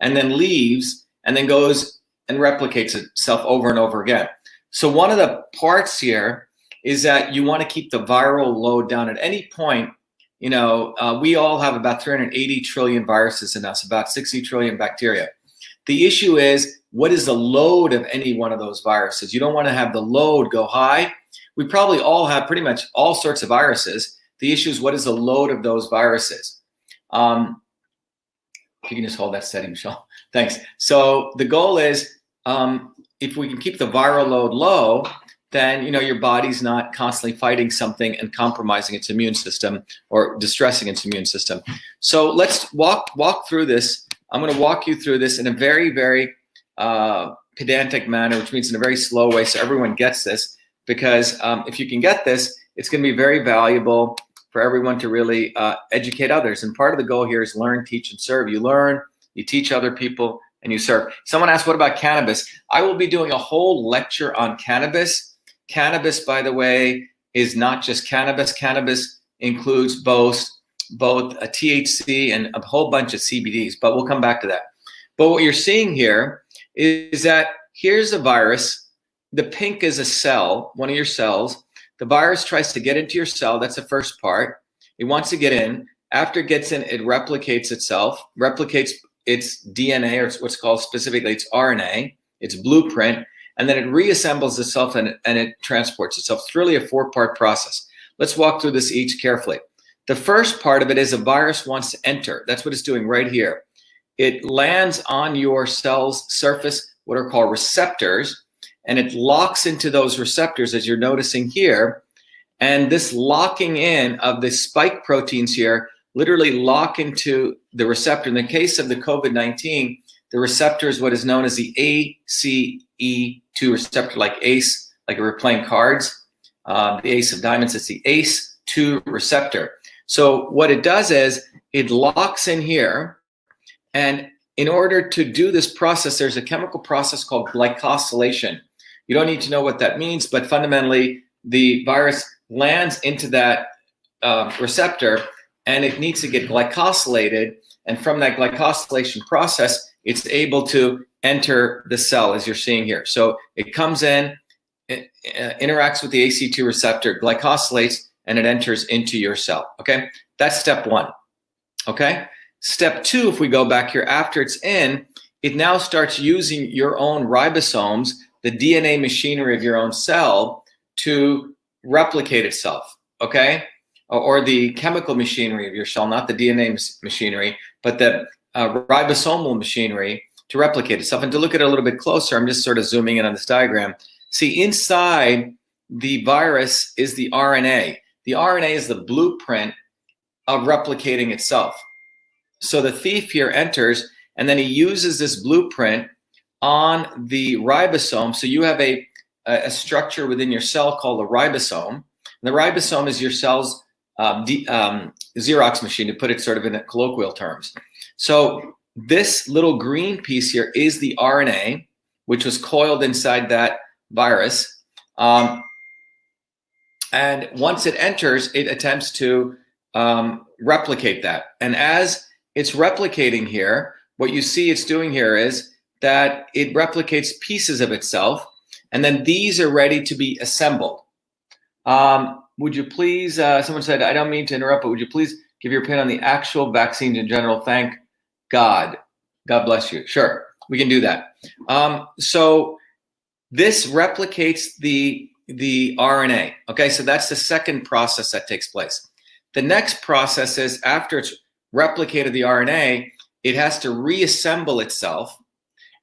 and then leaves and then goes and replicates itself over and over again. So one of the parts here is that you want to keep the viral load down. At any point, you know, we all have about 380 trillion viruses in us, about 60 trillion bacteria. The issue is, what is the load of any one of those viruses? You don't want to have the load go high. We probably all have pretty much all sorts of viruses. The issue is, what is the load of those viruses? If you can just hold that steady, Michelle. Thanks. So the goal is, if we can keep the viral load low, then, you know, your body's not constantly fighting something and compromising its immune system or distressing its immune system. So let's walk through this. I'm going to walk you through this in a very, very pedantic manner, which means in a very slow way, so everyone gets this. Because if you can get this, it's going to be very valuable for everyone to really educate others. And part of the goal here is learn, teach, and serve. You learn, you teach other people, and you serve. Someone asked, what about cannabis? I will be doing a whole lecture on cannabis. Cannabis, by the way, is not just cannabis. Cannabis includes both a THC and a whole bunch of CBDs, but we'll come back to that. But what you're seeing here is that here's a virus. The pink is a cell, one of your cells. The virus tries to get into your cell. That's the first part. It wants to get in. After it gets in, it replicates itself, replicates its DNA, or what's called specifically its RNA, its blueprint, and then it reassembles itself and it transports itself. It's really a 4-part process. Let's walk through this each carefully. The first part of it is a virus wants to enter. That's what it's doing right here. It lands on your cell's surface, what are called receptors, and it locks into those receptors, as you're noticing here. And this locking in of the spike proteins here literally lock into the receptor. In the case of the COVID-19, the receptor is what is known as the ACE2 receptor, like ACE, like we're playing cards, the ace of diamonds, it's the ACE2 receptor. So what it does is it locks in here, and in order to do this process, there's a chemical process called glycosylation. You don't need to know what that means, but fundamentally, the virus lands into that receptor, and it needs to get glycosylated, and from that glycosylation process, it's able to enter the cell, as you're seeing here. So it comes in, it interacts with the ACE2 receptor, glycosylates, and it enters into your cell, okay? That's step 1, okay? Step 2, if we go back here, after it's in, it now starts using your own ribosomes, the DNA machinery of your own cell, to replicate itself, okay? Or the chemical machinery of your cell, not the DNA machinery, but the ribosomal machinery to replicate itself. And to look at it a little bit closer, I'm just sort of zooming in on this diagram. See, inside the virus is the RNA. The RNA is the blueprint of replicating itself. So the thief here enters, and then he uses this blueprint on the ribosome. So you have a structure within your cell called a ribosome. And the ribosome is your cell's Xerox machine, to put it sort of in colloquial terms. So this little green piece here is the RNA, which was coiled inside that virus. And once it enters, it attempts to replicate that. And as it's replicating here, what you see it's doing here is that it replicates pieces of itself, and then these are ready to be assembled. Would you please, someone said, I don't mean to interrupt, but would you please give your opinion on the actual vaccines in general? Thank God. God bless you. Sure, we can do that. So this replicates the RNA. Okay, so that's the second process that takes place. The next process is after it's replicated the RNA, it has to reassemble itself.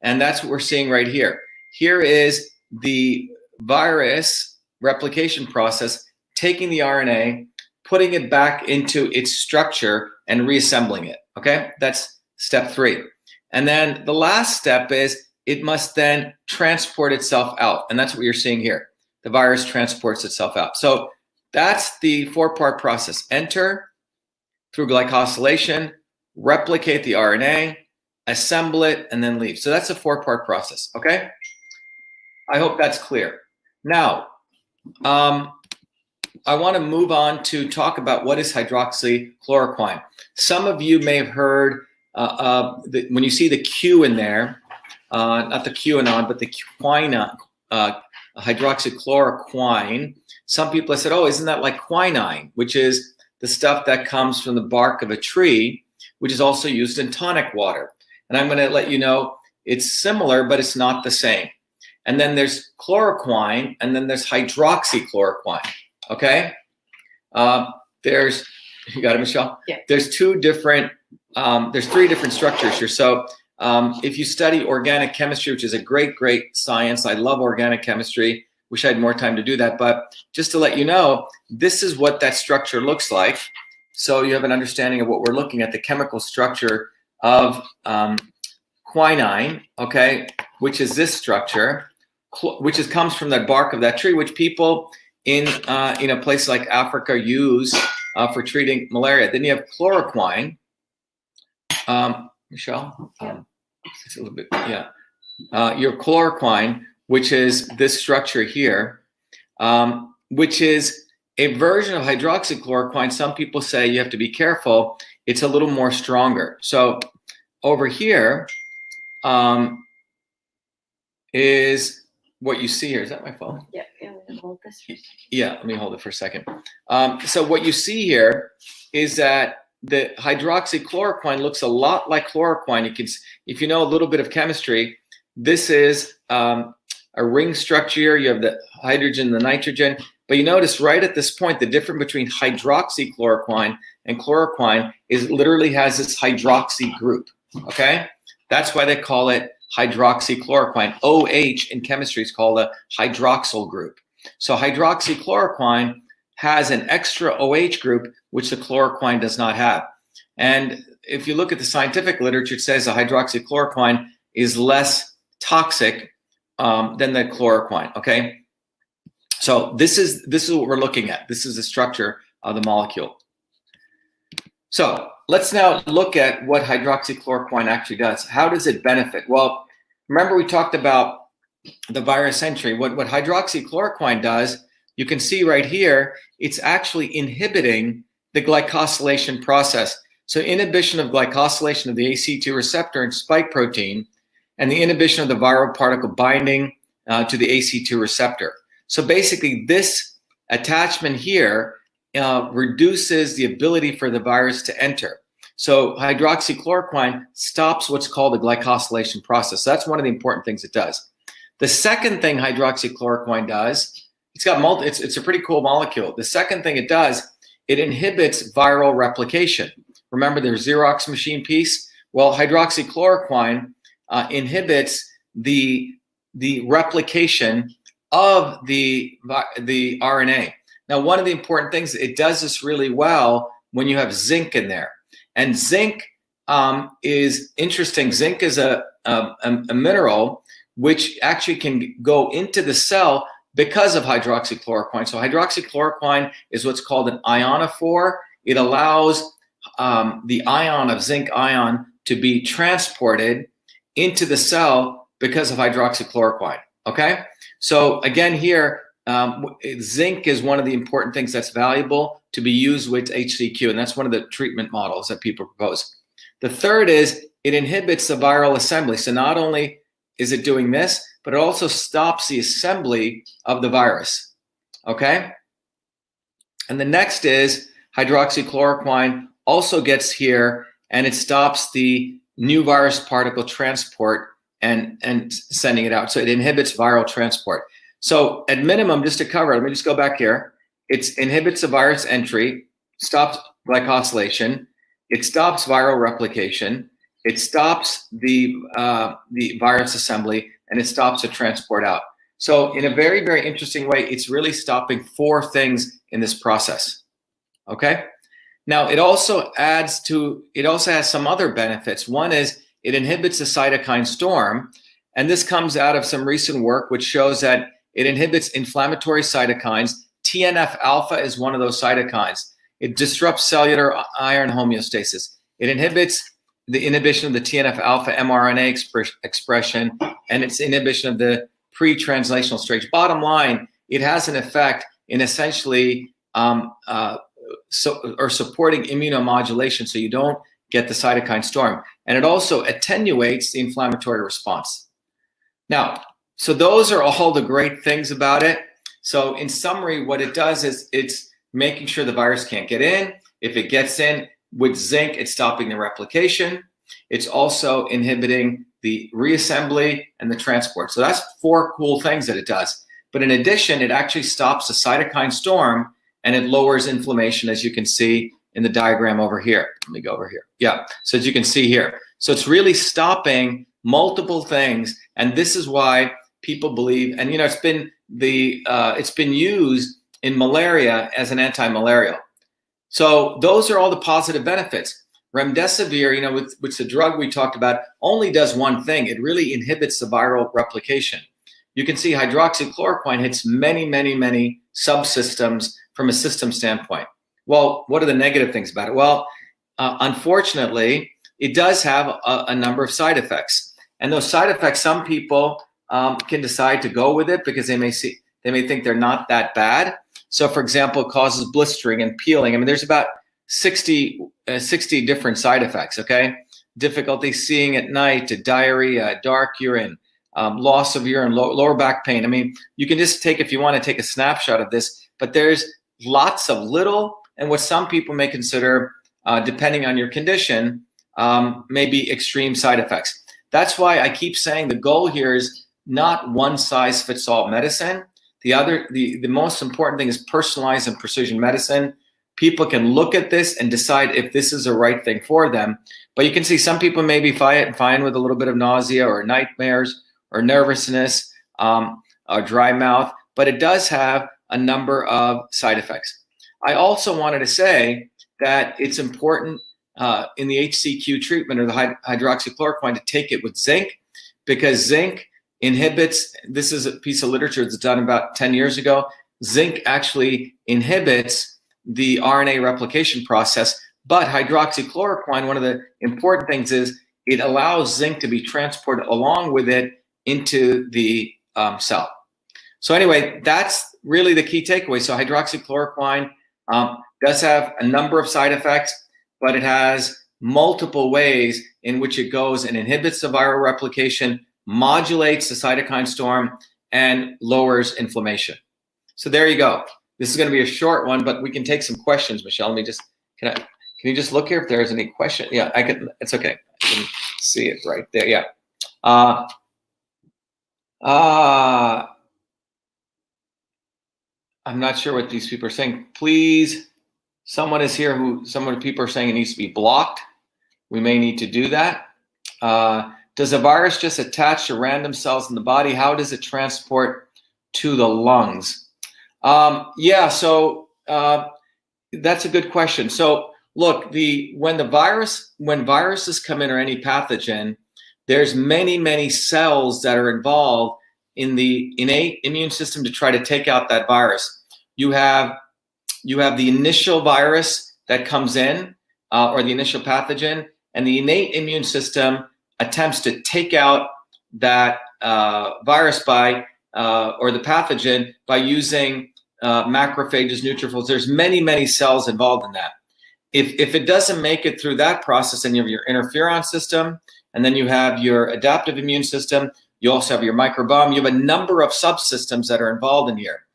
And that's what we're seeing right here. Here is the virus replication process, taking the RNA, putting it back into its structure and reassembling it. Okay, that's step 3. And then the last step is it must then transport itself out. And that's what you're seeing here. The virus transports itself out. So that's the 4-part process. Enter through glycosylation, replicate the RNA, assemble it, and then leave. So that's a 4-part process, okay? I hope that's clear. Now, I want to move on to talk about what is hydroxychloroquine. Some of you may have heard when you see the Q in there, not the QAnon, but the quinine, hydroxychloroquine. Some people have said, oh, isn't that like quinine, which is the stuff that comes from the bark of a tree, which is also used in tonic water. And I'm going to let you know it's similar, but it's not the same. And then there's chloroquine, and then there's hydroxychloroquine. Okay? There's, you got it, Michelle? Yeah. There's 3 different structures here. So if you study organic chemistry, which is a great, great science, I love organic chemistry. Wish I had more time to do that. But just to let you know, this is what that structure looks like. So you have an understanding of what we're looking at, the chemical structure of quinine, okay, which is this structure, which comes from the bark of that tree, which people in places like Africa use for treating malaria. Then you have chloroquine. Michelle? It's a little bit, yeah. Your chloroquine, which is this structure here, which is a version of hydroxychloroquine. Some people say you have to be careful. It's a little more stronger. So over here is what you see here. Is that my phone? Yeah, hold this for a second. Yeah, let me hold it for a second. So what you see here is that the hydroxychloroquine looks a lot like chloroquine. You can, if you know a little bit of chemistry, this is a ring structure. You have the hydrogen, the nitrogen. But you notice right at this point, the difference between hydroxychloroquine and chloroquine is it literally has this hydroxy group. Okay, that's why they call it hydroxychloroquine. OH in chemistry is called a hydroxyl group. So hydroxychloroquine has an extra OH group, which the chloroquine does not have. And if you look at the scientific literature, it says the hydroxychloroquine is less toxic than the chloroquine. Okay, so this is what we're looking at. This is the structure of the molecule. So let's now look at what hydroxychloroquine actually does. How does it benefit? Well, remember we talked about the virus entry. What hydroxychloroquine does, you can see right here, it's actually inhibiting the glycosylation process. So inhibition of glycosylation of the ACE2 receptor and spike protein, and the inhibition of the viral particle binding to the ACE2 receptor. So basically this attachment here reduces the ability for the virus to enter. So hydroxychloroquine stops what's called the glycosylation process. So that's one of the important things it does. The second thing hydroxychloroquine does, it's a pretty cool molecule. The second thing it does, it inhibits viral replication. Remember the Xerox machine piece? Well, hydroxychloroquine inhibits the replication of the RNA. Now, one of the important things, it does this really well when you have zinc in there. And zinc is interesting. Zinc is a mineral which actually can go into the cell because of hydroxychloroquine. So hydroxychloroquine is what's called an ionophore. It allows the ion of zinc ion to be transported into the cell because of hydroxychloroquine. Okay, so again here, zinc is one of the important things that's valuable to be used with HCQ, and that's one of the treatment models that people propose. The third is it inhibits the viral assembly. So not only is it doing this, but it also stops the assembly of the virus. Okay, and the next is hydroxychloroquine also gets here, and it stops the new virus particle transport and sending it out. So it inhibits viral transport. So at minimum, just to cover, let me just go back here. It inhibits the virus entry, stops glycosylation, it stops viral replication, it stops the virus assembly, and it stops the transport out. So in a very, very interesting way, it's really stopping 4 things in this process. Okay? Now it also has some other benefits. One is it inhibits the cytokine storm, and this comes out of some recent work which shows that it inhibits inflammatory cytokines. TNF-alpha is one of those cytokines. It disrupts cellular iron homeostasis. It inhibits the inhibition of the TNF-alpha mRNA expression, and its inhibition of the pre-translational stage. Bottom line, it has an effect in essentially supporting immunomodulation, so you don't get the cytokine storm. And it also attenuates the inflammatory response. Now, so those are all the great things about it. So in summary, what it does is it's making sure the virus can't get in. If it gets in with zinc, it's stopping the replication. It's also inhibiting the reassembly and the transport. So that's 4 cool things that it does. But in addition, it actually stops the cytokine storm, and it lowers inflammation, as you can see in the diagram over here. Let me go over here. Yeah, so as you can see here. So it's really stopping multiple things, and this is why people believe, and it's been used in malaria as an anti-malarial. So those are all the positive benefits. Remdesivir, which the drug we talked about, only does one thing. It really inhibits the viral replication. You can see hydroxychloroquine hits many, many, many subsystems from a system standpoint. Well, what are the negative things about it? Well, unfortunately, it does have a number of side effects. And those side effects, some people can decide to go with it because they may think they're not that bad. So for example, it causes blistering and peeling. I mean, there's about 60 different side effects, okay? Difficulty seeing at night, diarrhea, dark urine, loss of urine, lower back pain. I mean, you can just if you want to take a snapshot of this, but there's lots of little and what some people may consider, depending on your condition, maybe extreme side effects. That's why I keep saying the goal here is not one size fits all medicine. The most important thing is personalized and precision medicine. People can look at this and decide if this is the right thing for them. But you can see some people may be fine with a little bit of nausea or nightmares or nervousness or dry mouth, but it does have a number of side effects. I also wanted to say that it's important in the HCQ treatment or the hydroxychloroquine to take it with zinc, because zinc inhibits, this is a piece of literature that's done about 10 years ago, zinc actually inhibits the RNA replication process, but hydroxychloroquine, one of the important things is it allows zinc to be transported along with it into the cell. So anyway, that's really the key takeaway. So hydroxychloroquine does have a number of side effects, but it has multiple ways in which it goes and inhibits the viral replication, modulates the cytokine storm, and lowers inflammation. So there you go. This is going to be a short one, but we can take some questions. Michelle, let me just, can you just look here if there's any question? Yeah, I can, it's okay. I can see it right there. Yeah. I'm not sure what these people are saying. Please, someone is here some of the people are saying it needs to be blocked. We may need to do that. Does a virus just attach to random cells in the body? How does it transport to the lungs? Yeah, so that's a good question. So look, when viruses come in or any pathogen, there's many cells that are involved in the innate immune system to try to take out that virus. You have the initial virus that comes in, or the initial pathogen, and the innate immune system attempts to take out that virus by or the pathogen by using macrophages, neutrophils. There's many cells involved in that. If it doesn't make it through that process, then you have your interferon system, and then you have your adaptive immune system. You also have your microbiome. You have a number of subsystems that are involved in here.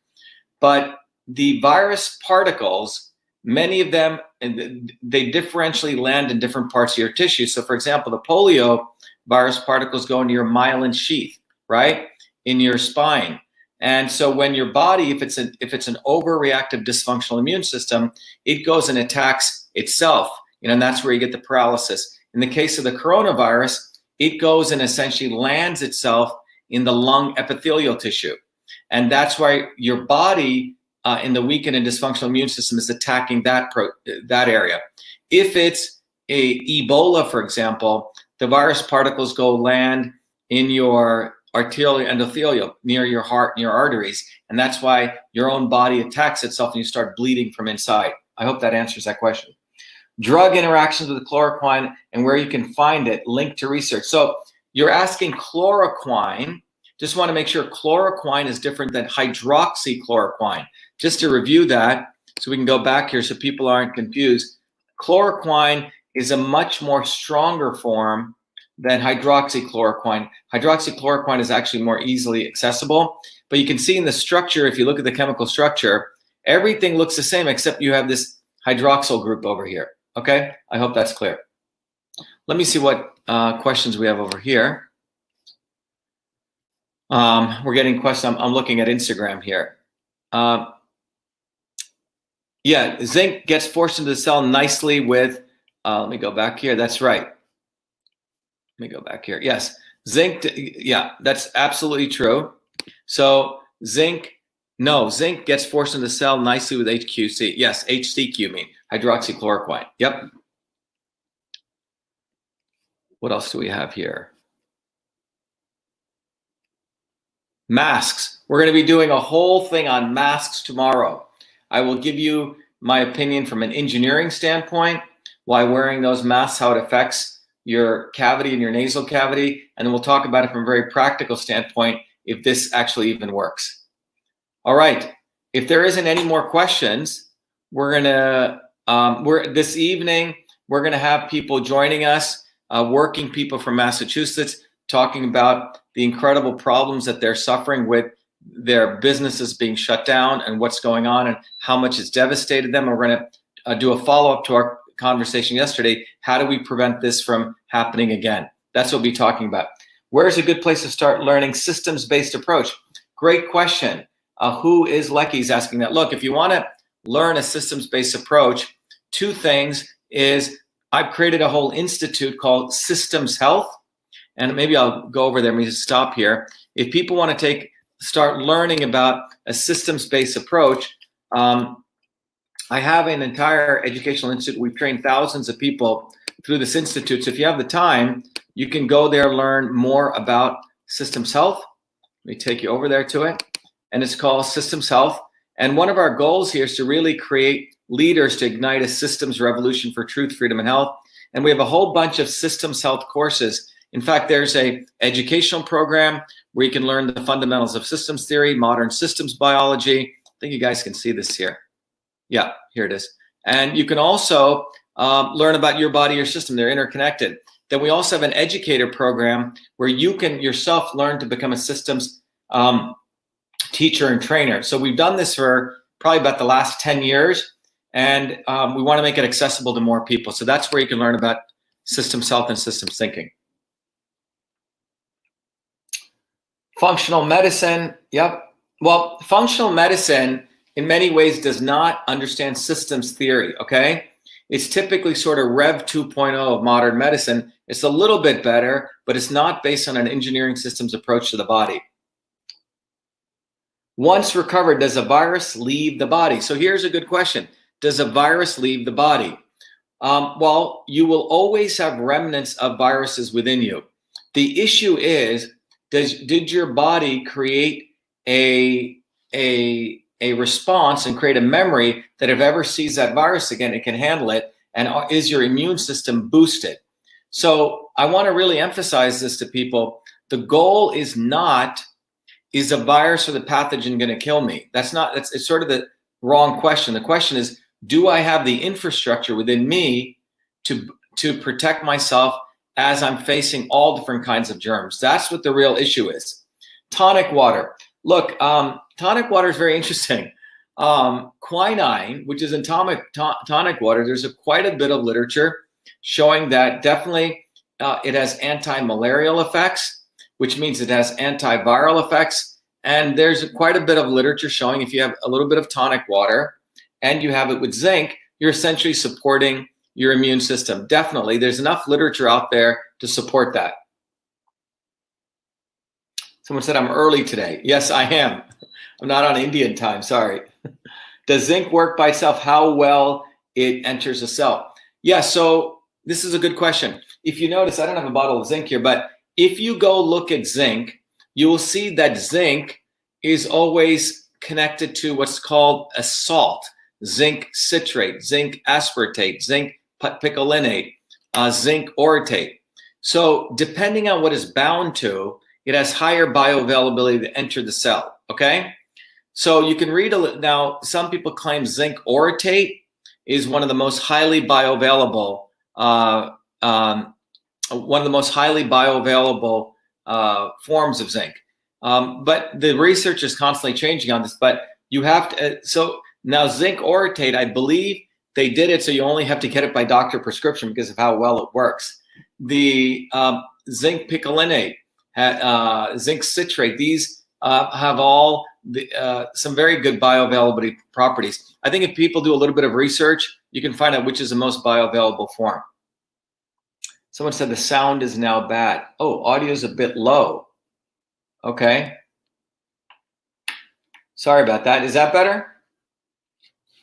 But the virus particles, many of them, they differentially land in different parts of your tissue. So for example, the polio virus particles go into your myelin sheath, right, in your spine. And so when your body, if it's an overreactive dysfunctional immune system, it goes and attacks itself, and that's where you get the paralysis. In the case of the coronavirus, it goes and essentially lands itself in the lung epithelial tissue. And that's why your body in the weakened and dysfunctional immune system is attacking that area. If it's a Ebola, for example, the virus particles go land in your arterial endothelium, near your heart and your arteries. And that's why your own body attacks itself and you start bleeding from inside. I hope that answers that question. Drug interactions with chloroquine and where you can find it, linked to research. So you're asking chloroquine. Just want to make sure chloroquine is different than hydroxychloroquine. Just to review that, so we can go back here so people aren't confused. Chloroquine is a much more stronger form than hydroxychloroquine. Hydroxychloroquine is actually more easily accessible, but you can see in the structure, if you look at the chemical structure, everything looks the same except you have this hydroxyl group over here. Okay, I hope that's clear. Let me see what questions we have over here. We're getting questions. I'm looking at Instagram here. Yeah, zinc gets forced into the cell nicely with, let me go back here. That's right. Let me go back here. Yes, zinc, yeah, that's absolutely true. So zinc gets forced into the cell nicely with HQC. Yes, HCQ mean, hydroxychloroquine. Yep. What else do we have here? Masks. We're going to be doing a whole thing on masks tomorrow. I will give you my opinion from an engineering standpoint, why wearing those masks, how it affects your cavity and your nasal cavity, and then we'll talk about it from a very practical standpoint, if this actually even works. All right, if there isn't any more questions, we're gonna, this evening, we're gonna have people joining us, working people from Massachusetts, talking about the incredible problems that they're suffering with their businesses being shut down and what's going on and how much it's devastated them. And we're gonna do a follow-up to our conversation yesterday. How do we prevent this from happening again? That's what we'll be talking about. Where's a good place to start learning systems-based approach? Great question. Who is Lecky? He's asking that. Look, if you want to learn a systems-based approach, two things is I've created a whole institute called Systems Health, and maybe I'll go over there. Let me just stop here. If people want to start learning about a systems-based approach, I have an entire educational institute. We've trained thousands of people through this institute. So if you have the time, you can go there, learn more about Systems Health. Let me take you over there to it. And it's called Systems Health. And one of our goals here is to really create leaders to ignite a systems revolution for truth, freedom, and health. And we have a whole bunch of Systems Health courses. In fact, there's an educational program where you can learn the fundamentals of systems theory, modern systems biology. I think you guys can see this here. Yeah, here it is. And you can also learn about your body, your system. They're interconnected. Then we also have an educator program where you can yourself learn to become a systems teacher and trainer. So we've done this for probably about the last 10 years, and we want to make it accessible to more people. So that's where you can learn about systems health and systems thinking. Functional medicine, yep. Well, functional medicine in many ways does not understand systems theory, okay? It's typically sort of Rev 2.0 of modern medicine. It's a little bit better, but it's not based on an engineering systems approach to the body. Once recovered, does a virus leave the body? So here's a good question. Does a virus leave the body? Well, you will always have remnants of viruses within you. The issue is, did your body create a response and create a memory that if ever sees that virus again, it can handle it? And is your immune system boosted? So I want to really emphasize this to people. The goal is not, is a virus or the pathogen going to kill me? That's not, it's sort of the wrong question. The question is, do I have the infrastructure within me to protect myself as I'm facing all different kinds of germs? That's what the real issue is. Tonic water. Look, tonic water is very interesting. Quinine, which is in tonic water, there's quite a bit of literature showing that definitely it has anti-malarial effects, which means it has antiviral effects. And there's quite a bit of literature showing if you have a little bit of tonic water and you have it with zinc, you're essentially supporting your immune system. Definitely, there's enough literature out there to support that. Someone said I'm early today. Yes, I am. I'm not on Indian time, sorry. Does zinc work by itself? How well it enters a cell? Yeah, so this is a good question. If you notice, I don't have a bottle of zinc here, but if you go look at zinc, you will see that zinc is always connected to what's called a salt, zinc citrate, zinc aspartate, zinc picolinate, zinc orotate. So depending on what is bound to, it has higher bioavailability to enter the cell, okay? So you can read now, some people claim zinc orotate is one of the most highly bioavailable, forms of zinc. But the research is constantly changing on this, but you have to, so now zinc orotate, I believe they did it so you only have to get it by doctor prescription because of how well it works. The zinc picolinate, zinc citrate, these have all some very good bioavailability properties. I think if people do a little bit of research, you can find out which is the most bioavailable form. Someone said the sound is now bad. Oh, audio is a bit low. Okay. Sorry about that. Is that better?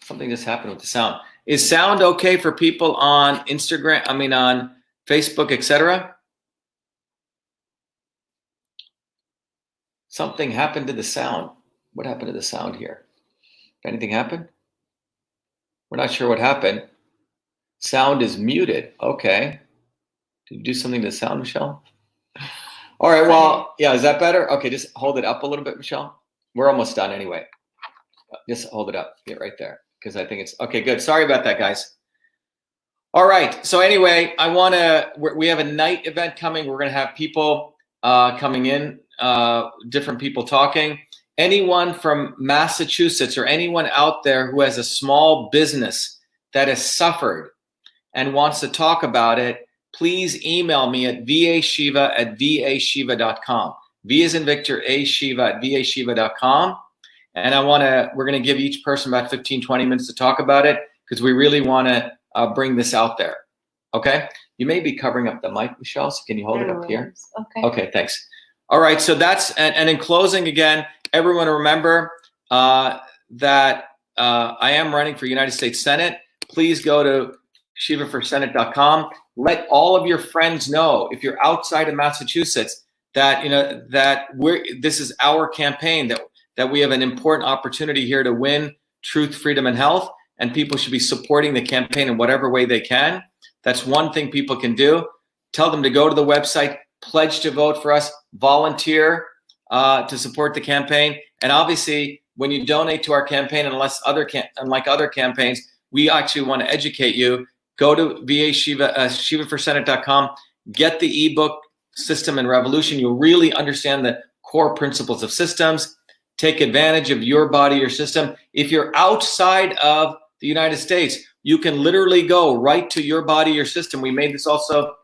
Something just happened with the sound. Is sound okay for people on Instagram, on Facebook, etc.? Something happened to the sound. What happened to the sound here? Did anything happen? We're not sure what happened. Sound is muted. Okay. Did you do something to the sound, Michelle? All right, well, yeah, is that better? Okay, just hold it up a little bit, Michelle. We're almost done anyway. Just hold it up. Get right there. Because I think it's, okay, good. Sorry about that, guys. All right, so anyway, we have a night event coming. We're going to have people coming in, different people talking. Anyone from Massachusetts or anyone out there who has a small business that has suffered and wants to talk about it, please email me at vashiva@vashiva.com. V as in Victor, A Shiva at vashiva.com. And we're going to give each person about 15, 20 minutes to talk about it because we really want to bring this out there. Okay? You may be covering up the mic, Michelle, so can you hold it up here? Okay. Okay, thanks. All right, so that's, and in closing again, everyone remember that I am running for United States Senate. Please go to shivaforsenate.com. Let all of your friends know, if you're outside of Massachusetts, that this is our campaign, that we have an important opportunity here to win truth, freedom, and health, and people should be supporting the campaign in whatever way they can. That's one thing people can do. Tell them to go to the website, pledge to vote for us, volunteer to support the campaign. And obviously, when you donate to our campaign, unlike other campaigns, we actually want to educate you. Go to shivaforsenate.com, get the ebook System and Revolution. You'll really understand the core principles of systems. Take advantage of your body, your system. If you're outside of the United States, you can literally go right to your body, your system. We made this also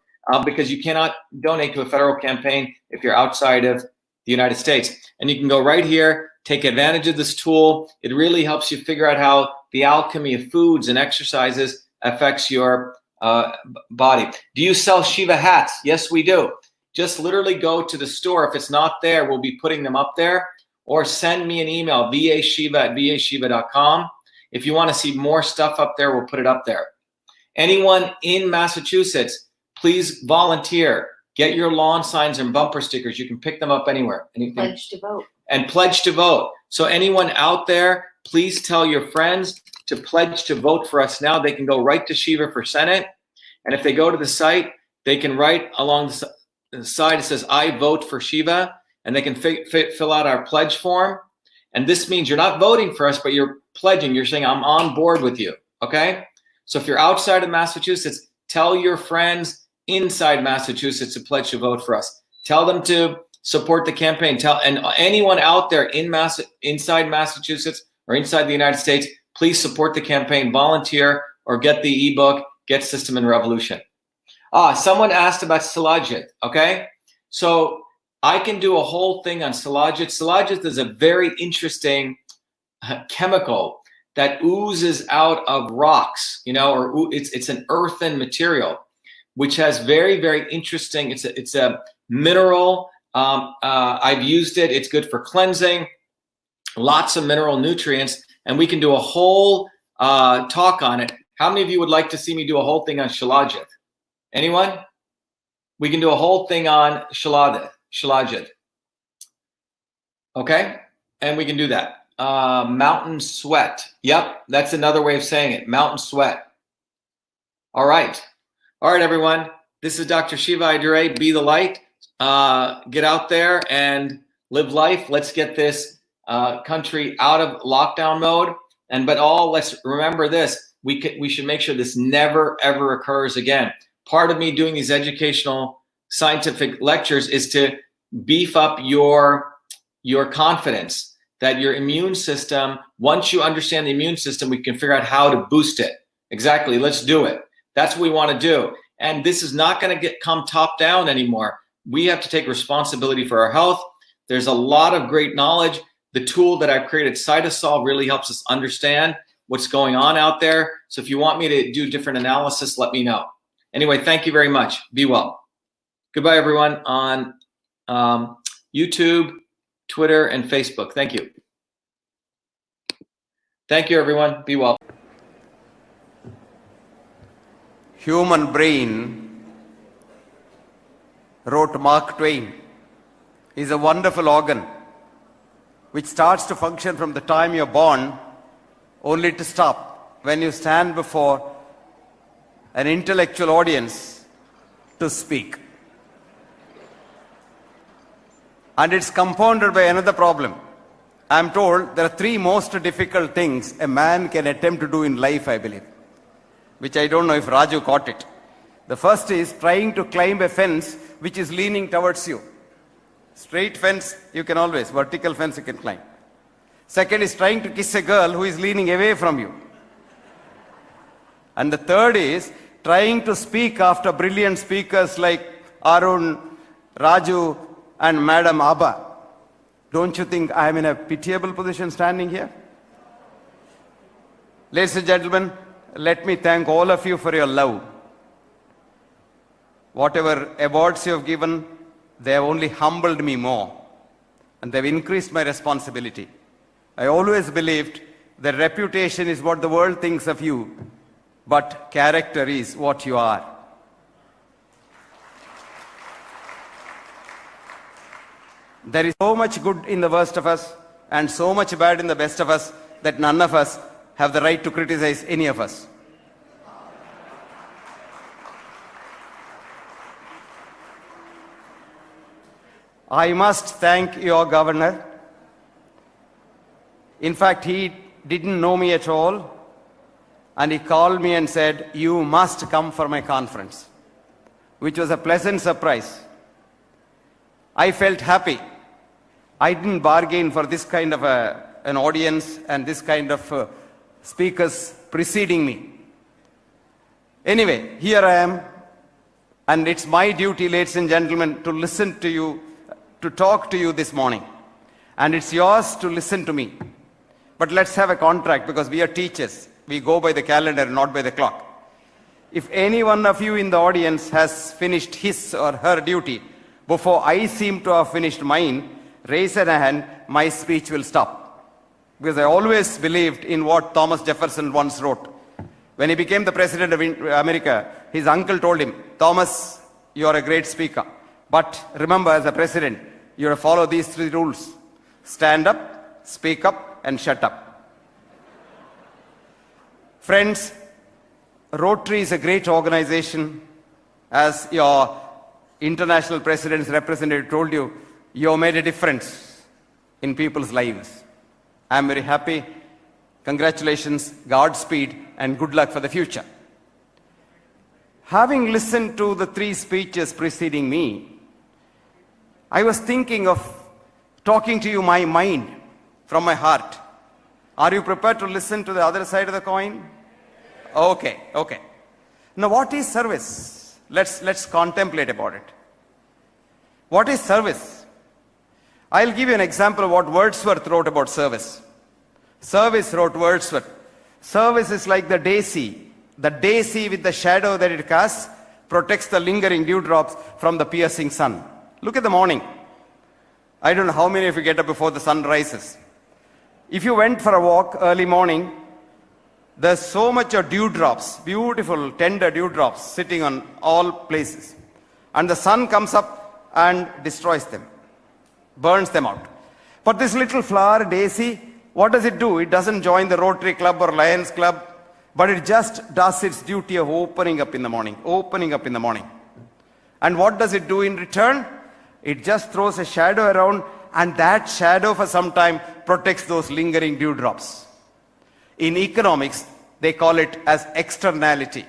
because you cannot donate to a federal campaign if you're outside of the United States. And you can go right here, take advantage of this tool. It really helps you figure out how the alchemy of foods and exercises affects your body. Do you sell Shiva hats? Yes, we do. Just literally go to the store. If it's not there, we'll be putting them up there. Or send me an email, vashiva@vashiva.com. If you want to see more stuff up there, we'll put it up there. Anyone in Massachusetts, please volunteer. Get your lawn signs and bumper stickers. You can pick them up anywhere. Anything? Pledge to vote. And pledge to vote. So anyone out there, please tell your friends to pledge to vote for us now. They can go right to Shiva for Senate. And if they go to the site, they can write along the side, it says, I vote for Shiva, and they can fill out our pledge form. And this means you're not voting for us, but you're pledging. You're saying, I'm on board with you, okay? So if you're outside of Massachusetts, tell your friends inside Massachusetts to pledge to vote for us. Tell them to support the campaign. And anyone out there inside Massachusetts or inside the United States, please support the campaign, volunteer, or get the ebook, Get System and Revolution. Someone asked about Shilajit, okay? So I can do a whole thing on Shilajit. Shilajit is a very interesting chemical that oozes out of rocks, or it's an earthen material, which has very, very interesting, it's a mineral. I've used it. It's good for cleansing, lots of mineral nutrients, and we can do a whole talk on it. How many of you would like to see me do a whole thing on Shilajit? Anyone? We can do a whole thing on Shilajit. Okay? And we can do that. Mountain sweat. Yep, that's another way of saying it. Mountain sweat. All right. All right, everyone. This is Dr. Shiva Idure. Be the light. Get out there and live life. Let's get this country out of lockdown mode. Let's remember this. We should make sure this never, ever occurs again. Part of me doing these educational scientific lectures is to beef up your confidence that your immune system, once you understand the immune system, we can figure out how to boost it. Exactly. Let's do it. That's what we want to do. And this is not going to come top down anymore. We have to take responsibility for our health. There's a lot of great knowledge. The tool that I've created, Cytosolve, really helps us understand what's going on out there. So if you want me to do different analysis, let me know. Anyway, thank you very much. Be well. Goodbye, everyone on YouTube, Twitter, and Facebook. Thank you. Thank you, everyone. Be well. Human brain, wrote Mark Twain, is a wonderful organ which starts to function from the time you're born, only to stop when you stand before an intellectual audience to speak. And it's compounded by another problem. I'm told there are three most difficult things a man can attempt to do in life, I believe, which I don't know if Raju caught it. The first is trying to climb a fence which is leaning towards you. Straight fence, you can always. Vertical fence, you can climb. Second is trying to kiss a girl who is leaning away from you. And the third is trying to speak after brilliant speakers like Arun, Raju, and Madam Abba. Don't you think I am in a pitiable position standing here? Ladies and gentlemen, let me thank all of you for your love. Whatever awards you have given, they have only humbled me more, and they've increased my responsibility. I always believed that reputation is what the world thinks of you, but character is what you are. There is so much good in the worst of us and so much bad in the best of us that none of us have the right to criticize any of us. I must thank your governor. In fact, he didn't know me at all, and he called me and said, "You must come for my conference," which was a pleasant surprise. I felt happy. I didn't bargain for this kind of an audience and this kind of speakers preceding me. Anyway, here I am, and it's my duty, ladies and gentlemen, to listen to you, to talk to you this morning. And it's yours to listen to me. But let's have a contract, because we are teachers. We go by the calendar, not by the clock. If any one of you in the audience has finished his or her duty before I seem to have finished mine, raise a hand, my speech will stop. Because I always believed in what Thomas Jefferson once wrote. When he became the president of America, his uncle told him, "Thomas, you are a great speaker. But remember, as a president, you have to follow these three rules. Stand up, speak up, and shut up." Friends, Rotary is a great organization. As your international president's representative told you, you have made a difference in people's lives. I am very happy. Congratulations, Godspeed, and good luck for the future. Having listened to the 3 speeches preceding me, I was thinking of talking to you my mind from my heart. Are you prepared to listen to the other side of the coin? Okay. Now what is service? Let's contemplate about it. What is service? I'll give you an example of what Wordsworth wrote about service. Service, wrote Wordsworth. Service is like the daisy. The daisy with the shadow that it casts protects the lingering dewdrops from the piercing sun. Look at the morning. I don't know how many of you get up before the sun rises. If you went for a walk early morning, there's so much of dewdrops, beautiful tender dewdrops sitting on all places. And the sun comes up and destroys them, burns them out. But this little flower, daisy, what does it do? It doesn't join the Rotary Club or Lions Club, but it just does its duty of opening up in the morning. And what does it do in return? It just throws a shadow around, and that shadow for some time protects those lingering dewdrops. In economics, they call it as externality.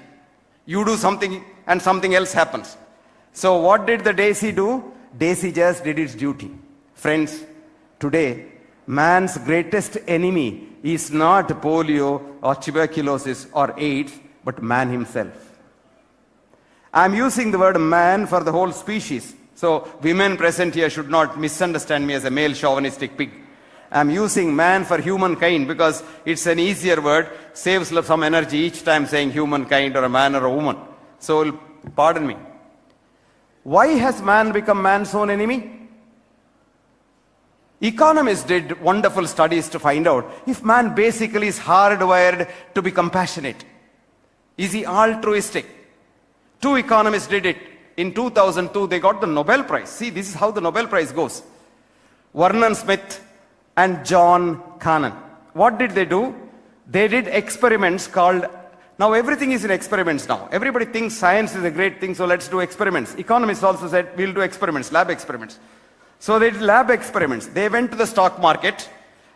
You do something and something else happens. So what did the daisy do? Daisy just did its duty. Friends, today, man's greatest enemy is not polio or tuberculosis or AIDS, but man himself. I'm using the word man for the whole species. So women present here should not misunderstand me as a male chauvinistic pig. I'm using man for humankind because it's an easier word, saves some energy each time saying humankind or a man or a woman. So pardon me. Why has man become man's own enemy? Economists did wonderful studies to find out if man basically is hardwired to be compassionate. Is he altruistic? 2 economists did it. In 2002, they got the Nobel Prize. See, this is how the Nobel Prize goes. Vernon Smith and John Cannon. What did they do? They did experiments called, now everything is in experiments now. Everybody thinks science is a great thing, so let's do experiments. Economists also said, we'll do experiments, lab experiments. So they did lab experiments. They went to the stock market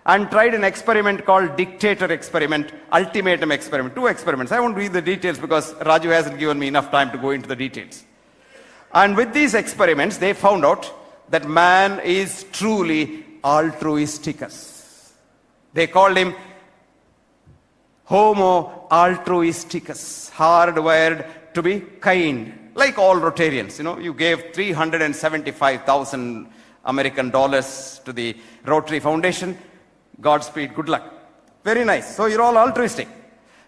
and tried an experiment called dictator experiment, ultimatum experiment. 2 experiments. I won't read the details because Raju hasn't given me enough time to go into the details. And with these experiments, they found out that man is truly altruisticus. They called him Homo altruisticus, hardwired to be kind, like all Rotarians. You know, you gave 375,000 American dollars to the Rotary Foundation. Godspeed, good luck. Very nice. So you're all altruistic.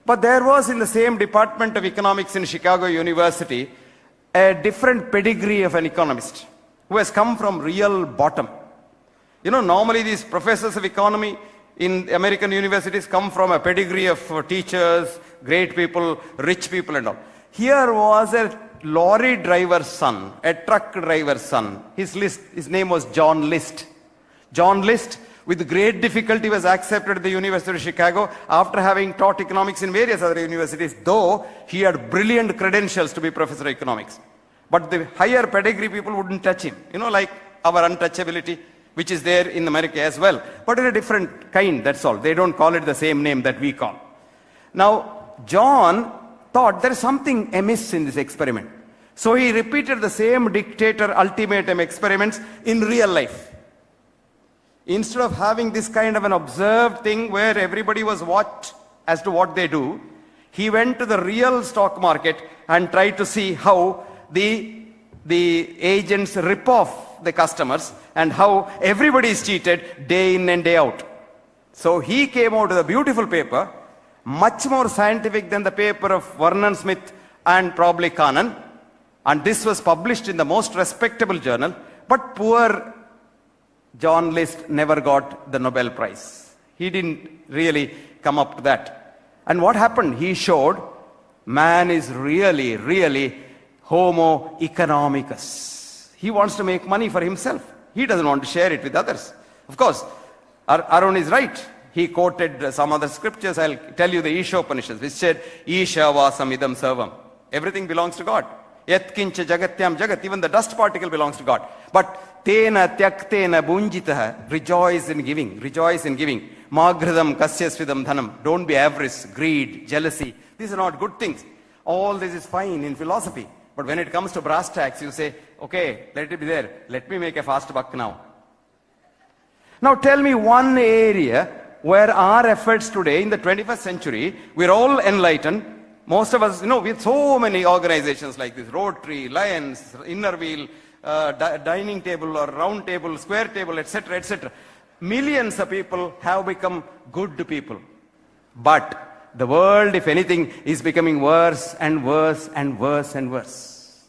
But there was in the same Department of Economics in Chicago University a different pedigree of an economist who has come from real bottom. You know, normally these professors of economy in American universities come from a pedigree of teachers, great people, rich people and all. Here was a lorry driver's son, a truck driver's son. His name was John List. John List, with great difficulty, was accepted at the University of Chicago after having taught economics in various other universities, though he had brilliant credentials to be professor of economics. But the higher pedigree people wouldn't touch him. You know, like our untouchability, which is there in America as well, but in a different kind, that's all. They don't call it the same name that we call. Now, John thought there is something amiss in this experiment. So he repeated the same dictator ultimatum experiments in real life. Instead of having this kind of an observed thing where everybody was watched as to what they do, he went to the real stock market and tried to see how the agents rip off the customers and how everybody is cheated day in and day out. So he came out with a beautiful paper, much more scientific than the paper of Vernon Smith and probably Cannon. And this was published in the most respectable journal. But poor John List never got the Nobel Prize. He didn't really come up to that. And what happened? He showed man is really, really Homo economicus. He wants to make money for himself. He doesn't want to share it with others. Of course, Arun is right. He quoted some other scriptures. I'll tell you the Isha Upanishads, which said, Isha vasam idam sarvam. Everything belongs to God. Yat kincha jagatyam jagat, even the dust particle belongs to God. But tena tyaktena bunjitaha, rejoice in giving, rejoice in giving. Magridam kasyasvidam dhanam, don't be avarice, greed, jealousy. These are not good things. All this is fine in philosophy. But when it comes to brass tacks, you say, okay, let it be there. Let me make a fast buck now. Now tell me one area where our efforts today in the 21st century, we're all enlightened. Most of us, we have so many organizations like this, Rotary, Lions, Inner Wheel, dining table or round table, square table, etc., etc. Millions of people have become good people. But the world, if anything, is becoming worse and worse and worse and worse.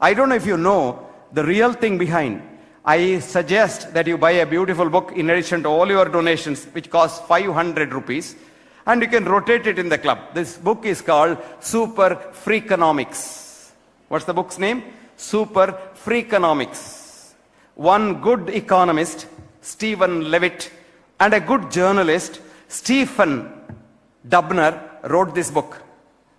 I don't know if you know the real thing behind. I suggest that you buy a beautiful book in addition to all your donations, which costs 500 rupees, and you can rotate it in the club. This book is called Super Freakonomics. What's the book's name? Super Freakonomics. One good economist, Stephen Levitt, and a good journalist, Stephen Dubner, wrote this book.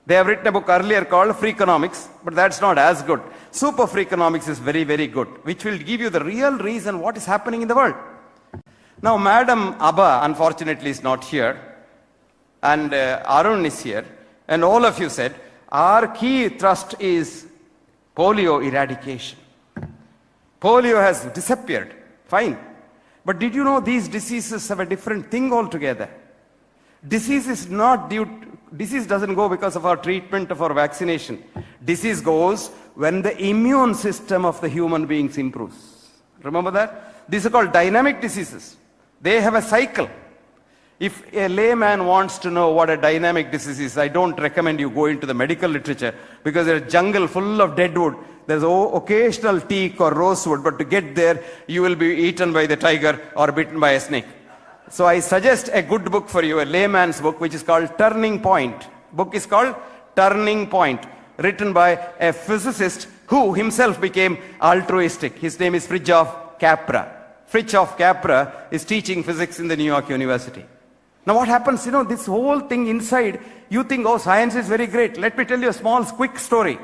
They have written a book earlier called Freakonomics, but that's not as good. Super Freakonomics is very, very good, which will give you the real reason what is happening in the world. Now, Madam Abba, unfortunately, is not here, and Arun is here, and all of you said, our key thrust is polio eradication. Polio has disappeared, fine. But did you know these diseases have a different thing altogether? Disease doesn't go because of our treatment of our vaccination. Disease goes when the immune system of the human beings improves. Remember that? These are called dynamic diseases. They have a cycle. If a layman wants to know what a dynamic disease is, I don't recommend you go into the medical literature, because there's a jungle full of dead wood. There's occasional teak or rosewood, but to get there, you will be eaten by the tiger or bitten by a snake. So I suggest a good book for you, a layman's book, which is called Turning Point. Book is called Turning Point, written by a physicist who himself became altruistic. His name is Fritjof Capra. Fritjof Capra is teaching physics in the New York University. Now what happens, this whole thing inside, you think, oh, science is very great. Let me tell you a small, quick story.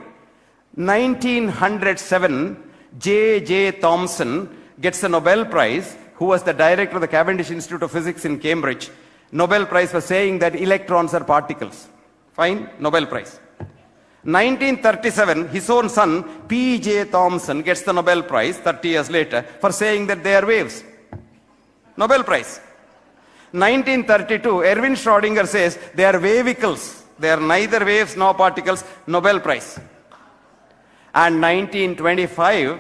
1907, J.J. Thomson gets the Nobel Prize, who was the director of the Cavendish Institute of Physics in Cambridge. Nobel Prize for saying that electrons are particles. Fine, Nobel Prize. 1937, his own son, P.J. Thomson, gets the Nobel Prize 30 years later for saying that they are waves. Nobel Prize. 1932, Erwin Schrödinger says they are wavicles. They are neither waves nor particles. Nobel Prize. And 1925,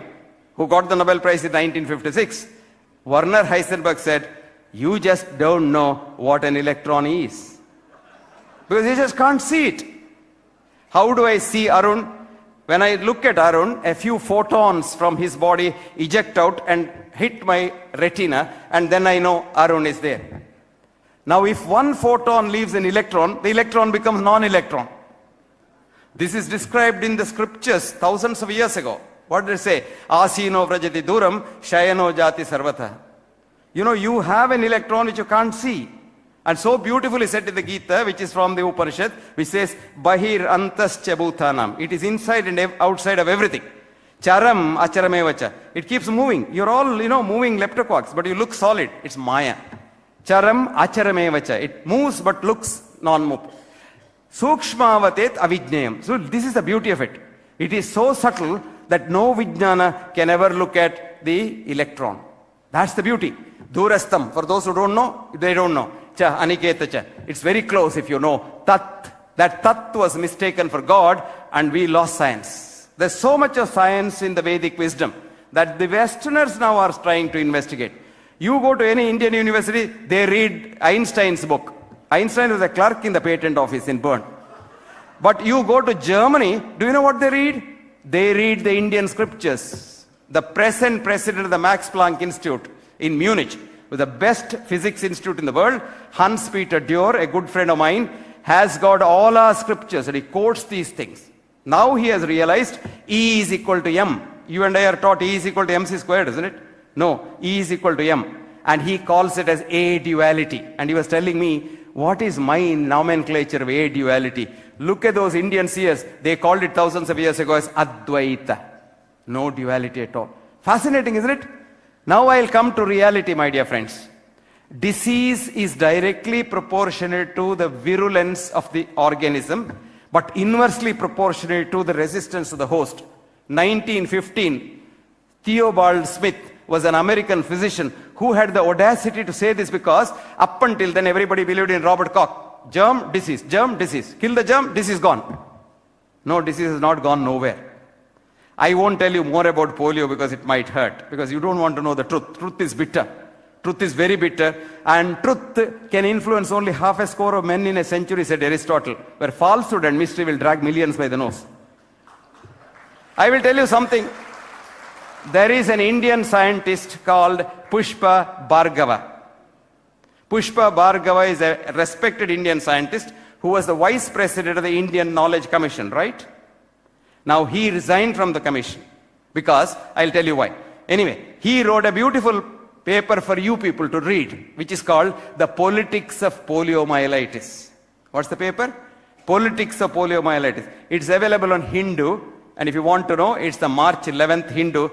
who got the Nobel Prize in 1956, Werner Heisenberg said, you just don't know what an electron is. Because you just can't see it. How do I see Arun? When I look at Arun, a few photons from his body eject out and hit my retina, and then I know Arun is there. Now if one photon leaves an electron, the electron becomes non-electron. This is described in the scriptures thousands of years ago. What did it say? Asino vrajati duram, shayano jati sarvata. You have an electron which you can't see. And so beautifully said in the Gita, which is from the Upanishad, which says, Bahir antascha bhutanam. It is inside and outside of everything. Charam acharamevacha. It keeps moving. You're all, moving leptoquarks, but you look solid. It's Maya. Charam acharamevacha. It moves but looks non-move. Sukshmavatet avijnayam. So this is the beauty of it. It is so subtle that no vijnana can ever look at the electron. That's the beauty. Durastam. For those who don't know, they don't know. Cha, aniketa cha. It's very close if you know. Tat. That tat was mistaken for God, and we lost science. There's so much of science in the Vedic wisdom that the Westerners now are trying to investigate. You go to any Indian university, they read Einstein's book. Einstein was a clerk in the patent office in Bern. But you go to Germany, do you know what they read? They read the Indian scriptures. The present president of the Max Planck Institute in Munich, with the best physics institute in the world, Hans-Peter Dürr, a good friend of mine, has got all our scriptures and he quotes these things. Now he has realized E is equal to M. You and I are taught E is equal to MC squared, isn't it? No, E is equal to M. And he calls it as a duality. And he was telling me, what is my nomenclature of A duality? Look at those Indian seers. They called it thousands of years ago as Advaita. No duality at all. Fascinating, isn't it? Now I'll come to reality, my dear friends. Disease is directly proportionate to the virulence of the organism, but inversely proportionate to the resistance of the host. 1915, Theobald Smith was an American physician who had the audacity to say this, because up until then everybody believed in Robert Koch. Germ, disease, kill the germ, disease gone. No, disease has not gone nowhere. I won't tell you more about polio because it might hurt, because you don't want to know the truth. Truth is bitter. Truth is very bitter, and truth can influence only half a score of men in a century, said Aristotle, where falsehood and mystery will drag millions by the nose. I will tell you something. There is an Indian scientist called Pushpa Bhargava. Pushpa Bhargava is a respected Indian scientist who was the vice president of the Indian Knowledge Commission, right? Now he resigned from the commission because, I'll tell you why. Anyway, he wrote a beautiful paper for you people to read, which is called The Politics of Poliomyelitis. What's the paper? Politics of Poliomyelitis. It's available on Hindu, and if you want to know, it's the March 11th Hindu,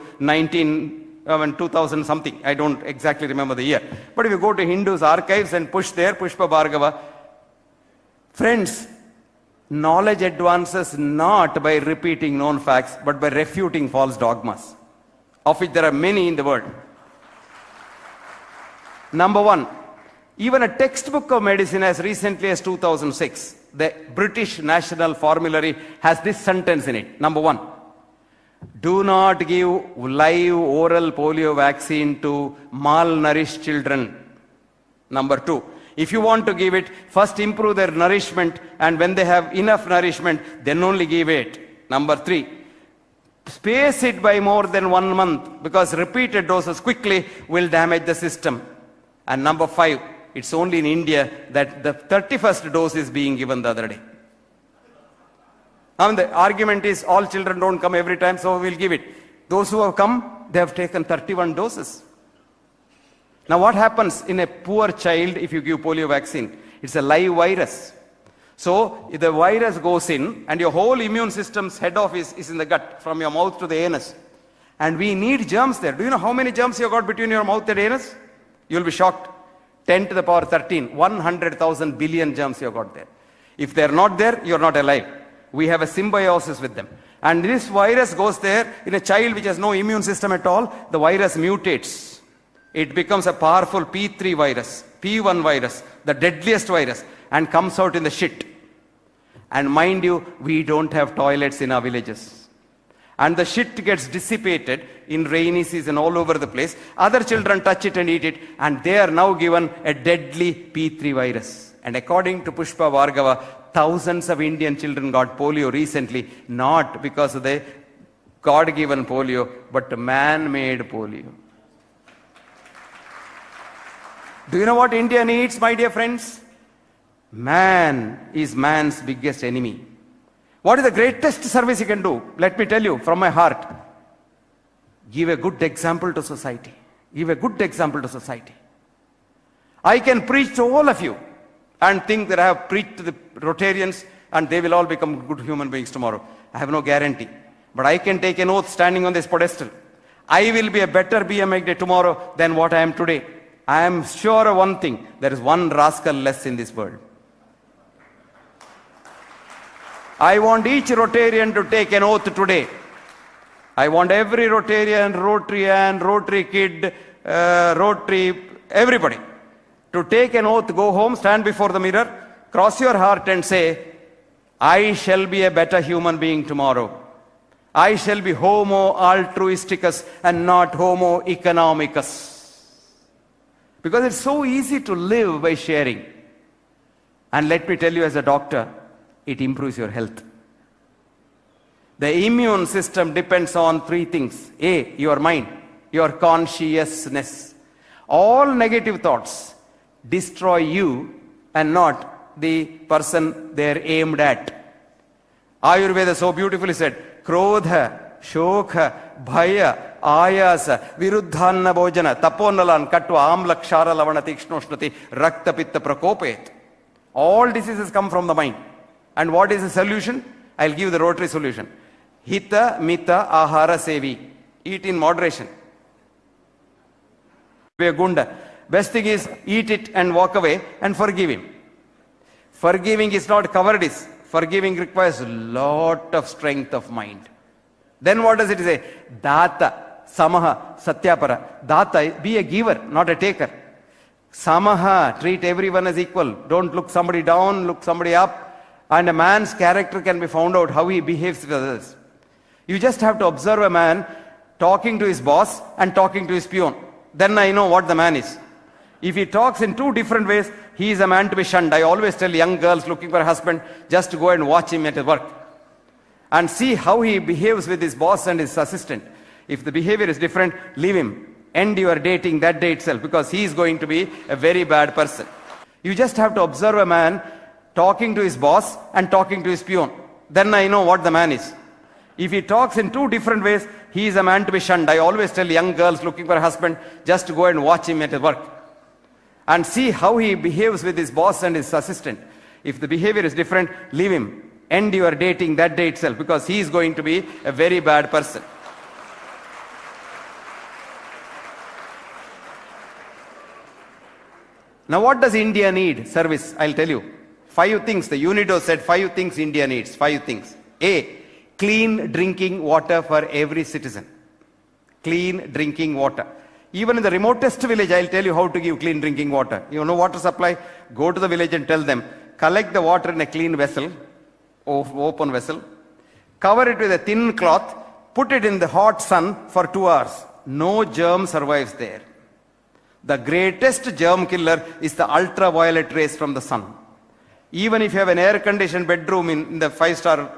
2000 something. I don't exactly remember the year. But if you go to Hindu's archives and push there, Pushpa Bhargava, friends, knowledge advances not by repeating known facts, but by refuting false dogmas, of which there are many in the world. Number one, even a textbook of medicine as recently as 2006, the British National Formulary has this sentence in it. Number one, do not give live oral polio vaccine to malnourished children. Number two, if you want to give it, first improve their nourishment, and when they have enough nourishment, then only give it. Number three, space it by more than 1 month, because repeated doses quickly will damage the system. And number five, it's only in India that the 31st dose is being given the other day. And the argument is all children don't come every time, so we'll give it. Those who have come, they have taken 31 doses. Now what happens in a poor child if you give polio vaccine? It's a live virus. So if the virus goes in and your whole immune system's head office is in the gut, from your mouth to the anus. And we need germs there. Do you know how many germs you got between your mouth and anus? You'll be shocked. 10 to the power 13, 100,000 billion germs you have got there. If they're not there, you're not alive. We have a symbiosis with them. And this virus goes there in a child which has no immune system at all. The virus mutates. It becomes a powerful P3 virus, P1 virus, the deadliest virus, and comes out in the shit. And mind you, we don't have toilets in our villages. And the shit gets dissipated in rainy season all over the place. Other children touch it and eat it, and they are now given a deadly P3 virus. And according to Pushpa Bhargava, thousands of Indian children got polio recently, not because of the God-given polio, but man-made polio. Do you know what India needs, my dear friends? Man is man's biggest enemy. What is the greatest service you can do? Let me tell you from my heart. Give a good example to society. Give a good example to society. I can preach to all of you and think that I have preached to the Rotarians and they will all become good human beings tomorrow. I have no guarantee. But I can take an oath standing on this pedestal. I will be a better BMX tomorrow than what I am today. I am sure of one thing. There is one rascal less in this world. I want each Rotarian to take an oath today. I want every Rotarian, Rotarian, Rotary kid, Rotary, everybody to take an oath, go home, stand before the mirror, cross your heart and say, I shall be a better human being tomorrow. I shall be homo altruisticus and not homo economicus. Because it's so easy to live by sharing. And let me tell you as a doctor, it improves your health. The immune system depends on three things. A, your mind, your consciousness. All negative thoughts destroy you and not the person they're aimed at. Ayurveda so beautifully said, Krodha, Shokha, Bhaya, Ayasa, Viruddhanna Bhojana, Taponalan, Katva, Amla, Kshara, Lavana, Tikshnoshnati, Rakta, Pitta, Prakopet. All diseases come from the mind. And what is the solution? I'll give you the rotary solution. Hita mita ahara sevi. Eat in moderation. Be a gunda. Best thing is eat it and walk away and forgive him. Forgiving is not cowardice. Forgiving requires a lot of strength of mind. Then what does it say? Data, samaha, satyapara. Data, be a giver, not a taker. Samaha, treat everyone as equal. Don't look somebody down, look somebody up. And a man's character can be found out how he behaves with others. You just have to observe a man talking to his boss and talking to his peon. Then I know what the man is. If he talks in two different ways, he is a man to be shunned. I always tell young girls looking for a husband just to go and watch him at his work. And see how he behaves with his boss and his assistant. If the behavior is different, leave him. End your dating that day itself, because he is going to be a very bad person. You just have to observe a man talking to his boss and talking to his peon. Then I know what the man is. If he talks in two different ways, he is a man to be shunned. I always tell young girls looking for a husband just to go and watch him at his work. And see how he behaves with his boss and his assistant. If the behavior is different, leave him. End your dating that day itself, because he is going to be a very bad person. Now what does India need? Service, I'll tell you. 5 things. The UNIDO said 5 things India needs. 5 things. A, clean drinking water for every citizen. Clean drinking water. Even in the remotest village, I'll tell you how to give clean drinking water. You know water supply? Go to the village and tell them, collect the water in a clean vessel, open vessel, cover it with a thin cloth, put it in the hot sun for 2 hours. No germ survives there. The greatest germ killer is the ultraviolet rays from the sun. Even if you have an air-conditioned bedroom in the 5-star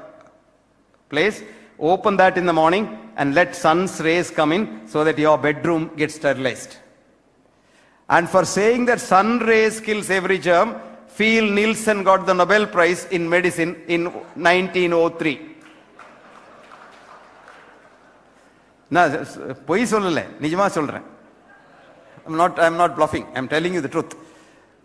place, open that in the morning and let sun's rays come in so that your bedroom gets sterilized. And for saying that sun rays kills every germ, Phil Nielsen got the Nobel Prize in medicine in 1903. I'm not bluffing. I'm telling you the truth.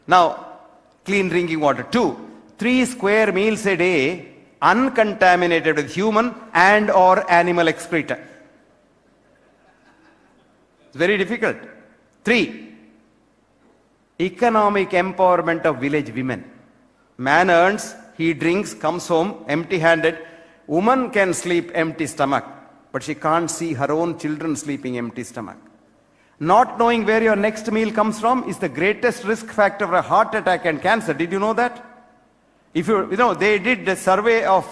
Now, clean drinking water. 2, 3 square meals a day uncontaminated with human and or animal excreta. It's very difficult. 3, economic empowerment of village women. Man earns, he drinks, comes home empty-handed. Woman can sleep empty stomach, but she can't see her own children sleeping empty stomach. Not knowing where your next meal comes from is the greatest risk factor for a heart attack and cancer. Did you know that? If you know, they did a survey of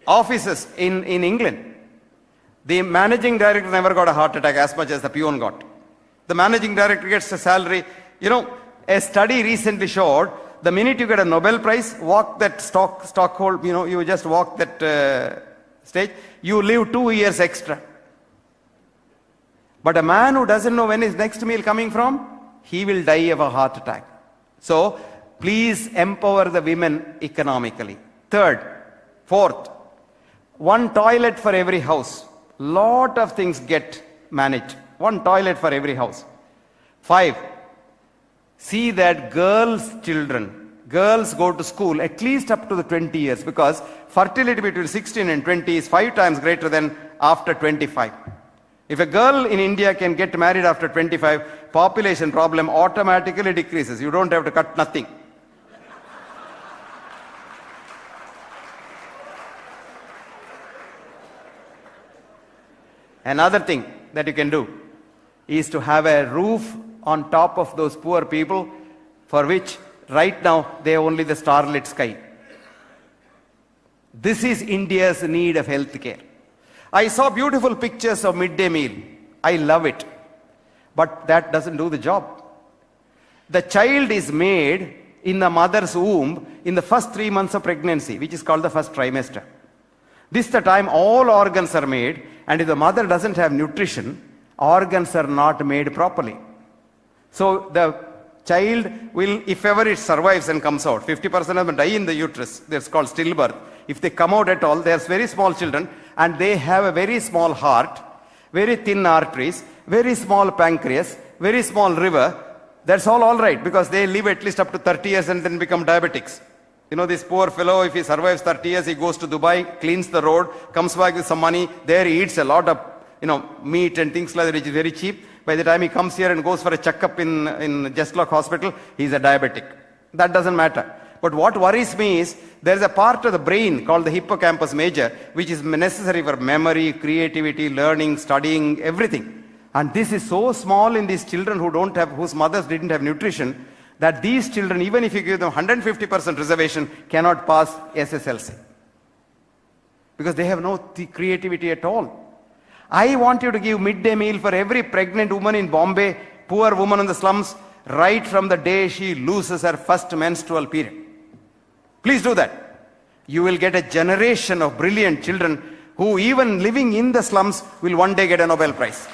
offices in England. The managing director never got a heart attack as much as the peon got. The managing director gets a salary. You know, a study recently showed the minute you get a Nobel Prize, walk that Stockholm, you know, you just walk that stage, you live 2 years extra. But a man who doesn't know when his next meal coming from, he will die of a heart attack. So, please empower the women economically. 4th, 1 toilet for every house. Lot of things get managed. 1 toilet for every house. 5, see that girls go to school at least up to the 20 years, because fertility between 16 and 20 is 5 times greater than after 25. If a girl in India can get married after 25, population problem automatically decreases. You don't have to cut nothing. Another thing that you can do is to have a roof on top of those poor people for which right now they have only the starlit sky. This is India's need of health care. I saw beautiful pictures of midday meal. I love it. But that doesn't do the job. The child is made in the mother's womb in the first 3 months of pregnancy, which is called the first trimester. This is the time all organs are made, and if the mother doesn't have nutrition, organs are not made properly. So the child will, if ever it survives and comes out, 50% of them die in the uterus. That's called stillbirth. If they come out at all, they are very small children, and they have a very small heart, very thin arteries, very small pancreas, very small liver, That's all right, because they live at least up to 30 years and then become diabetics. You know, this poor fellow, if he survives 30 years, he goes to Dubai, cleans the road, comes back with some money. There he eats a lot of, meat and things like that, which is very cheap. By the time he comes here and goes for a checkup in Justlock Hospital, he's a diabetic. That doesn't matter. But what worries me is, there's a part of the brain called the hippocampus major, which is necessary for memory, creativity, learning, studying, everything. And this is so small in these children whose mothers didn't have nutrition, that these children, even if you give them 150% reservation, cannot pass SSLC. Because they have no creativity at all. I want you to give midday meal for every pregnant woman in Bombay, poor woman in the slums, right from the day she loses her first menstrual period. Please do that. You will get a generation of brilliant children who, even living in the slums, will one day get a Nobel Prize.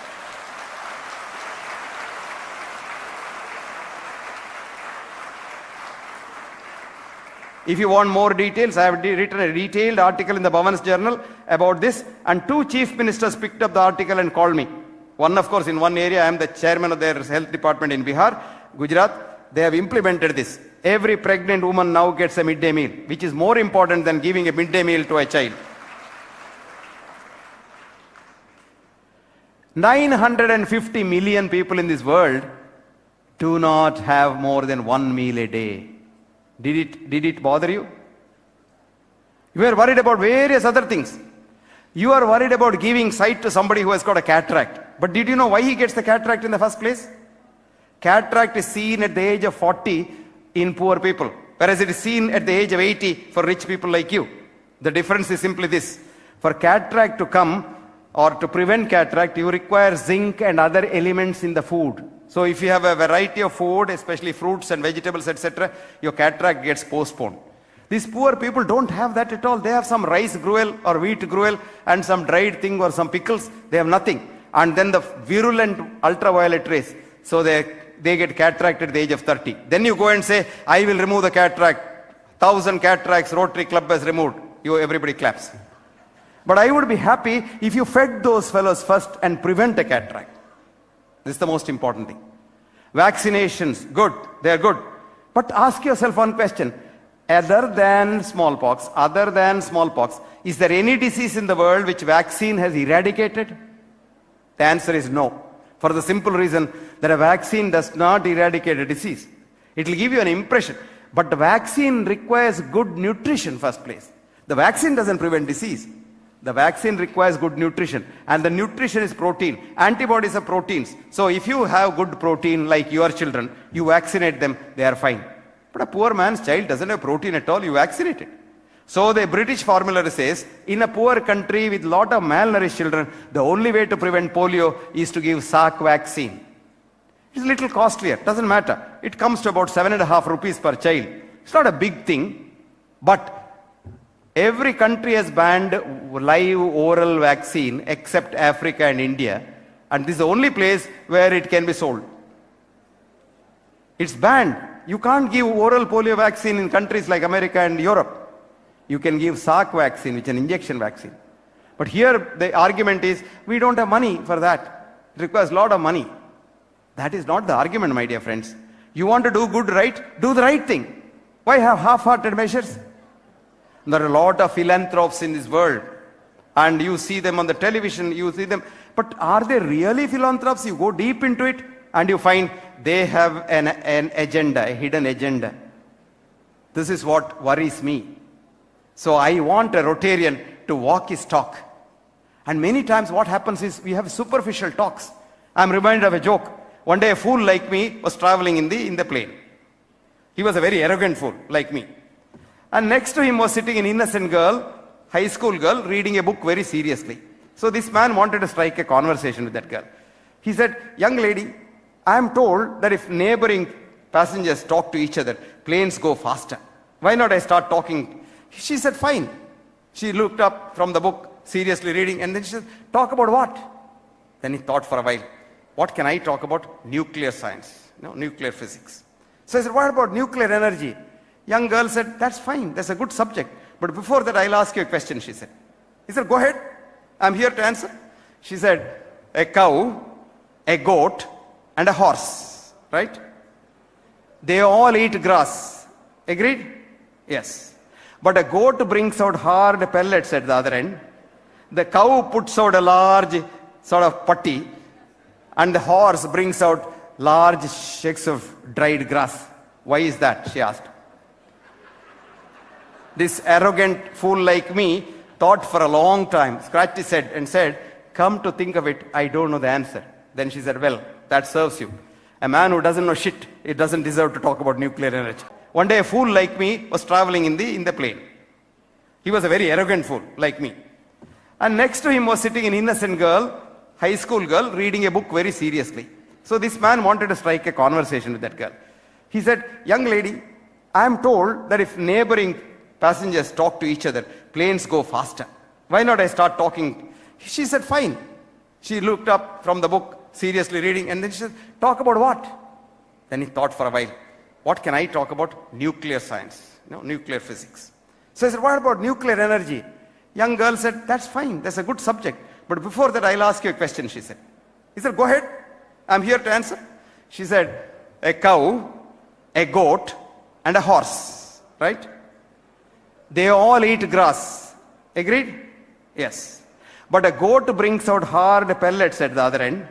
If you want more details, I have written a detailed article in the Bhavan's Journal about this, and 2 chief ministers picked up the article and called me. One, of course, in one area, I am the chairman of their health department in Bihar, Gujarat. They have implemented this. Every pregnant woman now gets a midday meal, which is more important than giving a midday meal to a child. 950 million people in this world do not have more than 1 meal a day. Did it bother you? You are worried about various other things. You are worried about giving sight to somebody who has got a cataract. But did you know why he gets the cataract in the first place? Cataract is seen at the age of 40 in poor people, whereas it is seen at the age of 80 for rich people like you. The difference is simply this. For cataract to come, or to prevent cataract, you require zinc and other elements in the food. So if you have a variety of food, especially fruits and vegetables, etc., your cataract gets postponed. These poor people don't have that at all. They have some rice gruel or wheat gruel and some dried thing or some pickles. They have nothing. And then the virulent ultraviolet rays. So they get cataract at the age of 30. Then you go and say, I will remove the cataract. 1,000 cataracts Rotary Club has removed. Everybody claps. But I would be happy if you fed those fellows first and prevent a cataract. This is the most important thing. Vaccinations, good, they are good. But ask yourself one question. Other than smallpox, is there any disease in the world which vaccine has eradicated? The answer is no. For the simple reason that a vaccine does not eradicate a disease. It will give you an impression. But the vaccine requires good nutrition first place. The vaccine doesn't prevent disease. The vaccine requires good nutrition, and the nutrition is protein. Antibodies are proteins. So if you have good protein like your children, you vaccinate them, they are fine. But a poor man's child doesn't have protein at all, you vaccinate it. So the British formulary says, in a poor country with lot of malnourished children, the only way to prevent polio is to give Salk vaccine. It's a little costlier, doesn't matter. It comes to about 7.5 rupees per child. It's not a big thing, but every country has banned live oral vaccine except Africa and India, and this is the only place where it can be sold. It's banned. You can't give oral polio vaccine in countries like America and Europe. You can give Salk vaccine, which is an injection vaccine. But here the argument is, we don't have money for that. It requires a lot of money. That is not the argument, my dear friends. You want to do good, right? Do the right thing. Why have half-hearted measures? There are a lot of philanthropes in this world, and you see them on the television, you see them. But are they really philanthropes? You go deep into it and you find they have an agenda, a hidden agenda. This is what worries me. So I want a Rotarian to walk his talk. And many times what happens is we have superficial talks. I'm reminded of a joke. One day a fool like me was traveling in the plane. He was a very arrogant fool like me. And next to him was sitting an innocent girl, high school girl, reading a book very seriously. So this man wanted to strike a conversation with that girl. He said, young lady, I am told that if neighboring passengers talk to each other, planes go faster. Why not I start talking? She said, fine. She looked up from the book, seriously reading, and then she said, talk about what? Then he thought for a while, what can I talk about? Nuclear science, nuclear physics. So I said, what about nuclear energy? Young girl said, that's fine, that's a good subject. But before that, I'll ask you a question, she said. He said, go ahead, I'm here to answer. She said, a cow, a goat, and a horse, right? They all eat grass. Agreed? Yes. But a goat brings out hard pellets at the other end. The cow puts out a large sort of putty, and the horse brings out large shakes of dried grass. Why is that? She asked. This arrogant fool like me thought for a long time, scratched his head and said, come to think of it, I don't know the answer. Then she said, well, that serves you. A man who doesn't know shit, it doesn't deserve to talk about nuclear energy. One day a fool like me was traveling in the plane. He was a very arrogant fool like me. And next to him was sitting an innocent girl, high school girl, reading a book very seriously. So this man wanted to strike a conversation with that girl. He said, young lady, I am told that if neighboring passengers talk to each other, planes go faster. Why not I start talking? She said, fine. She looked up from the book, seriously reading, and then she said, talk about what? Then he thought for a while, what can I talk about? Nuclear science, nuclear physics. So I said, what about nuclear energy? Young girl said, that's fine, that's a good subject. But before that, I'll ask you a question, she said. He said, go ahead, I'm here to answer. She said, a cow, a goat, and a horse, right? They all eat grass. Agreed? Yes. But a goat brings out hard pellets at the other end.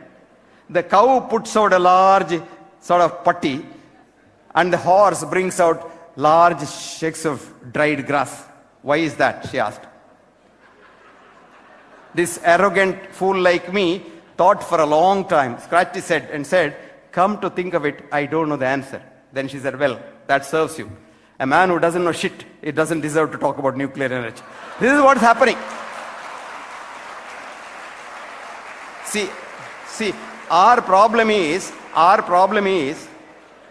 The cow puts out a large sort of putty, and the horse brings out large shakes of dried grass. Why is that? She asked. This arrogant fool like me thought for a long time, scratched his head and said, come to think of it, I don't know the answer. Then she said, well, that serves you. A man who doesn't know shit, it doesn't deserve to talk about nuclear energy. This is what's happening. See, our problem is,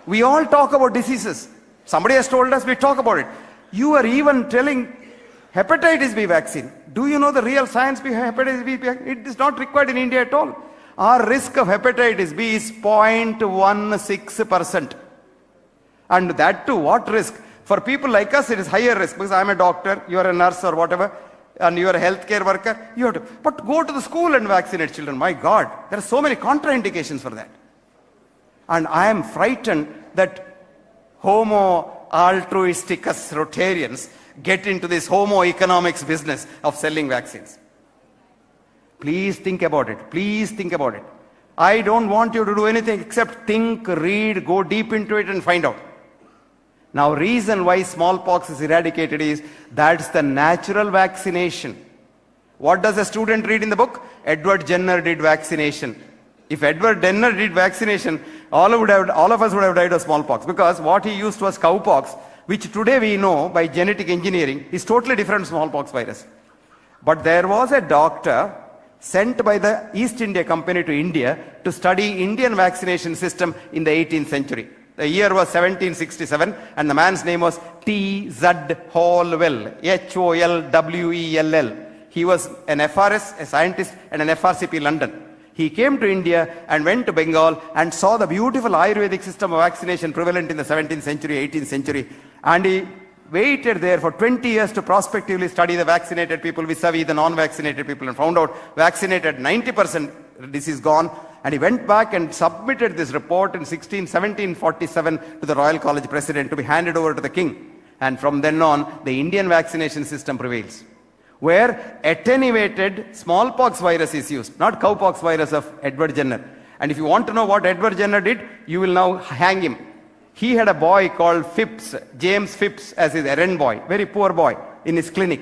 we all talk about diseases. Somebody has told us we talk about it. You are even telling hepatitis B vaccine. Do you know the real science behind hepatitis B vaccine? It is not required in India at all. Our risk of hepatitis B is 0.16%. And that too, what risk? For people like us, it is higher risk because I am a doctor, you are a nurse or whatever, and you are a healthcare worker. You have to, but go to the school and vaccinate children. My God, there are so many contraindications for that. And I am frightened that Homo altruisticus Rotarians get into this homo economics business of selling vaccines. Please think about it. Please think about it. I don't want you to do anything except think, read, go deep into it and find out. Now, reason why smallpox is eradicated is that's the natural vaccination. What does a student read in the book? Edward Jenner did vaccination. If Edward Jenner did vaccination, all of us would have died of smallpox, because what he used was cowpox, which today we know by genetic engineering is totally different smallpox virus. But there was a doctor sent by the East India Company to India to study Indian vaccination system in the 18th century. The year was 1767 and the man's name was T.Z. Holwell, H-O-L-W-E-L-L. He was an FRS, a scientist, and an FRCP London. He came to India and went to Bengal and saw the beautiful Ayurvedic system of vaccination prevalent in the 17th century, 18th century. And he waited there for 20 years to prospectively study the vaccinated people vis-a-vis the non-vaccinated people, and found out vaccinated 90% disease gone. And he went back and submitted this report in 1747 to the Royal College President to be handed over to the king. And from then on, the Indian vaccination system prevails, where attenuated smallpox virus is used, not cowpox virus of Edward Jenner. And if you want to know what Edward Jenner did, you will now hang him. He had a boy called Phipps, James Phipps, as his errand boy, very poor boy, in his clinic.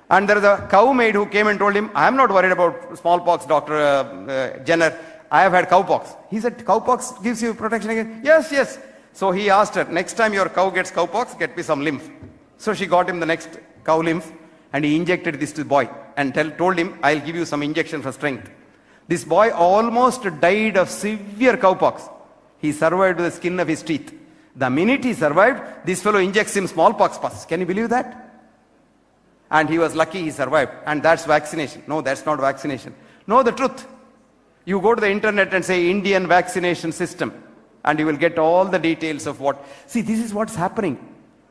And there is a cow maid who came and told him, I am not worried about smallpox, Dr. Jenner. I have had cowpox. He said, cowpox gives you protection again? Yes, yes. So he asked her, next time your cow gets cowpox, get me some lymph. So she got him the next cow lymph, and he injected this to the boy and told him, I'll give you some injection for strength. This boy almost died of severe cowpox. He survived with the skin of his teeth. The minute he survived, this fellow injects him smallpox pus. Can you believe that? And he was lucky he survived. And that's vaccination. No, that's not vaccination. Know the truth. You go to the internet and say Indian vaccination system, and you will get all the details of what. See, this is what's happening.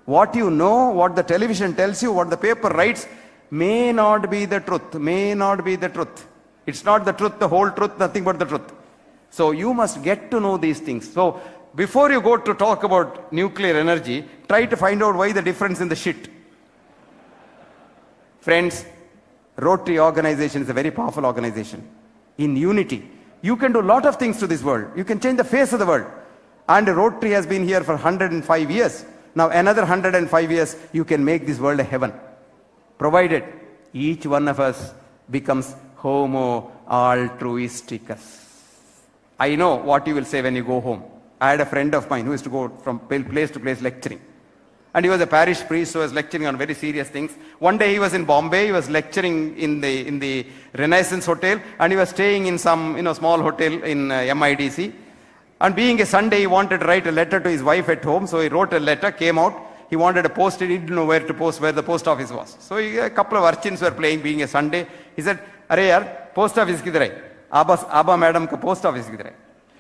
What you know, what the television tells you, what the paper writes, may not be the truth. May not be the truth. It's not the truth, the whole truth, nothing but the truth. So you must get to know these things. So before you go to talk about nuclear energy, try to find out why the difference in the shit. Friends, Rotary organization is a very powerful organization. In unity, you can do a lot of things to this world. You can change the face of the world. And Rotary has been here for 105 years. Now another 105 years, you can make this world a heaven. Provided each one of us becomes homo altruisticus. I know what you will say when you go home. I had a friend of mine who used to go from place to place lecturing. And he was a parish priest who was lecturing on very serious things. One day he was in Bombay, he was lecturing in the Renaissance Hotel, and he was staying in some small hotel in MIDC. And being a Sunday, he wanted to write a letter to his wife at home, so he wrote a letter, came out, he wanted to post it, he didn't know where to post, where the post office was. So a couple of urchins were playing, being a Sunday. He said, "Arey yaar, post office kidhar hai? Abba madam ka post office kidhar hai?"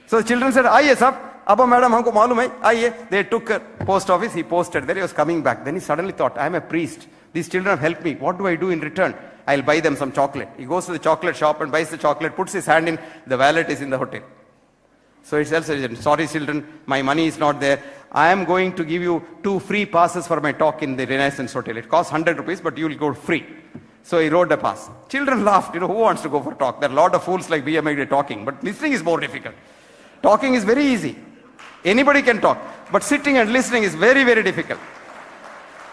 So the children said, "Aiye sab, Abba madam humko malum hai, aiye." They took a post office, he posted there, he was coming back. Then he suddenly thought, I am a priest, these children have helped me, what do I do in return? I'll buy them some chocolate. He goes to the chocolate shop and buys the chocolate, puts his hand in, the wallet is in the hotel. So he tells them, "Sorry children, my money is not there. I am going to give you 2 free passes for my talk in the Renaissance Hotel. It costs 100 rupees, but you will go free." So he wrote a pass. Children laughed, who wants to go for talk? There are a lot of fools like BMID talking, but listening is more difficult. Talking is very easy. Anybody can talk, but sitting and listening is very, very difficult.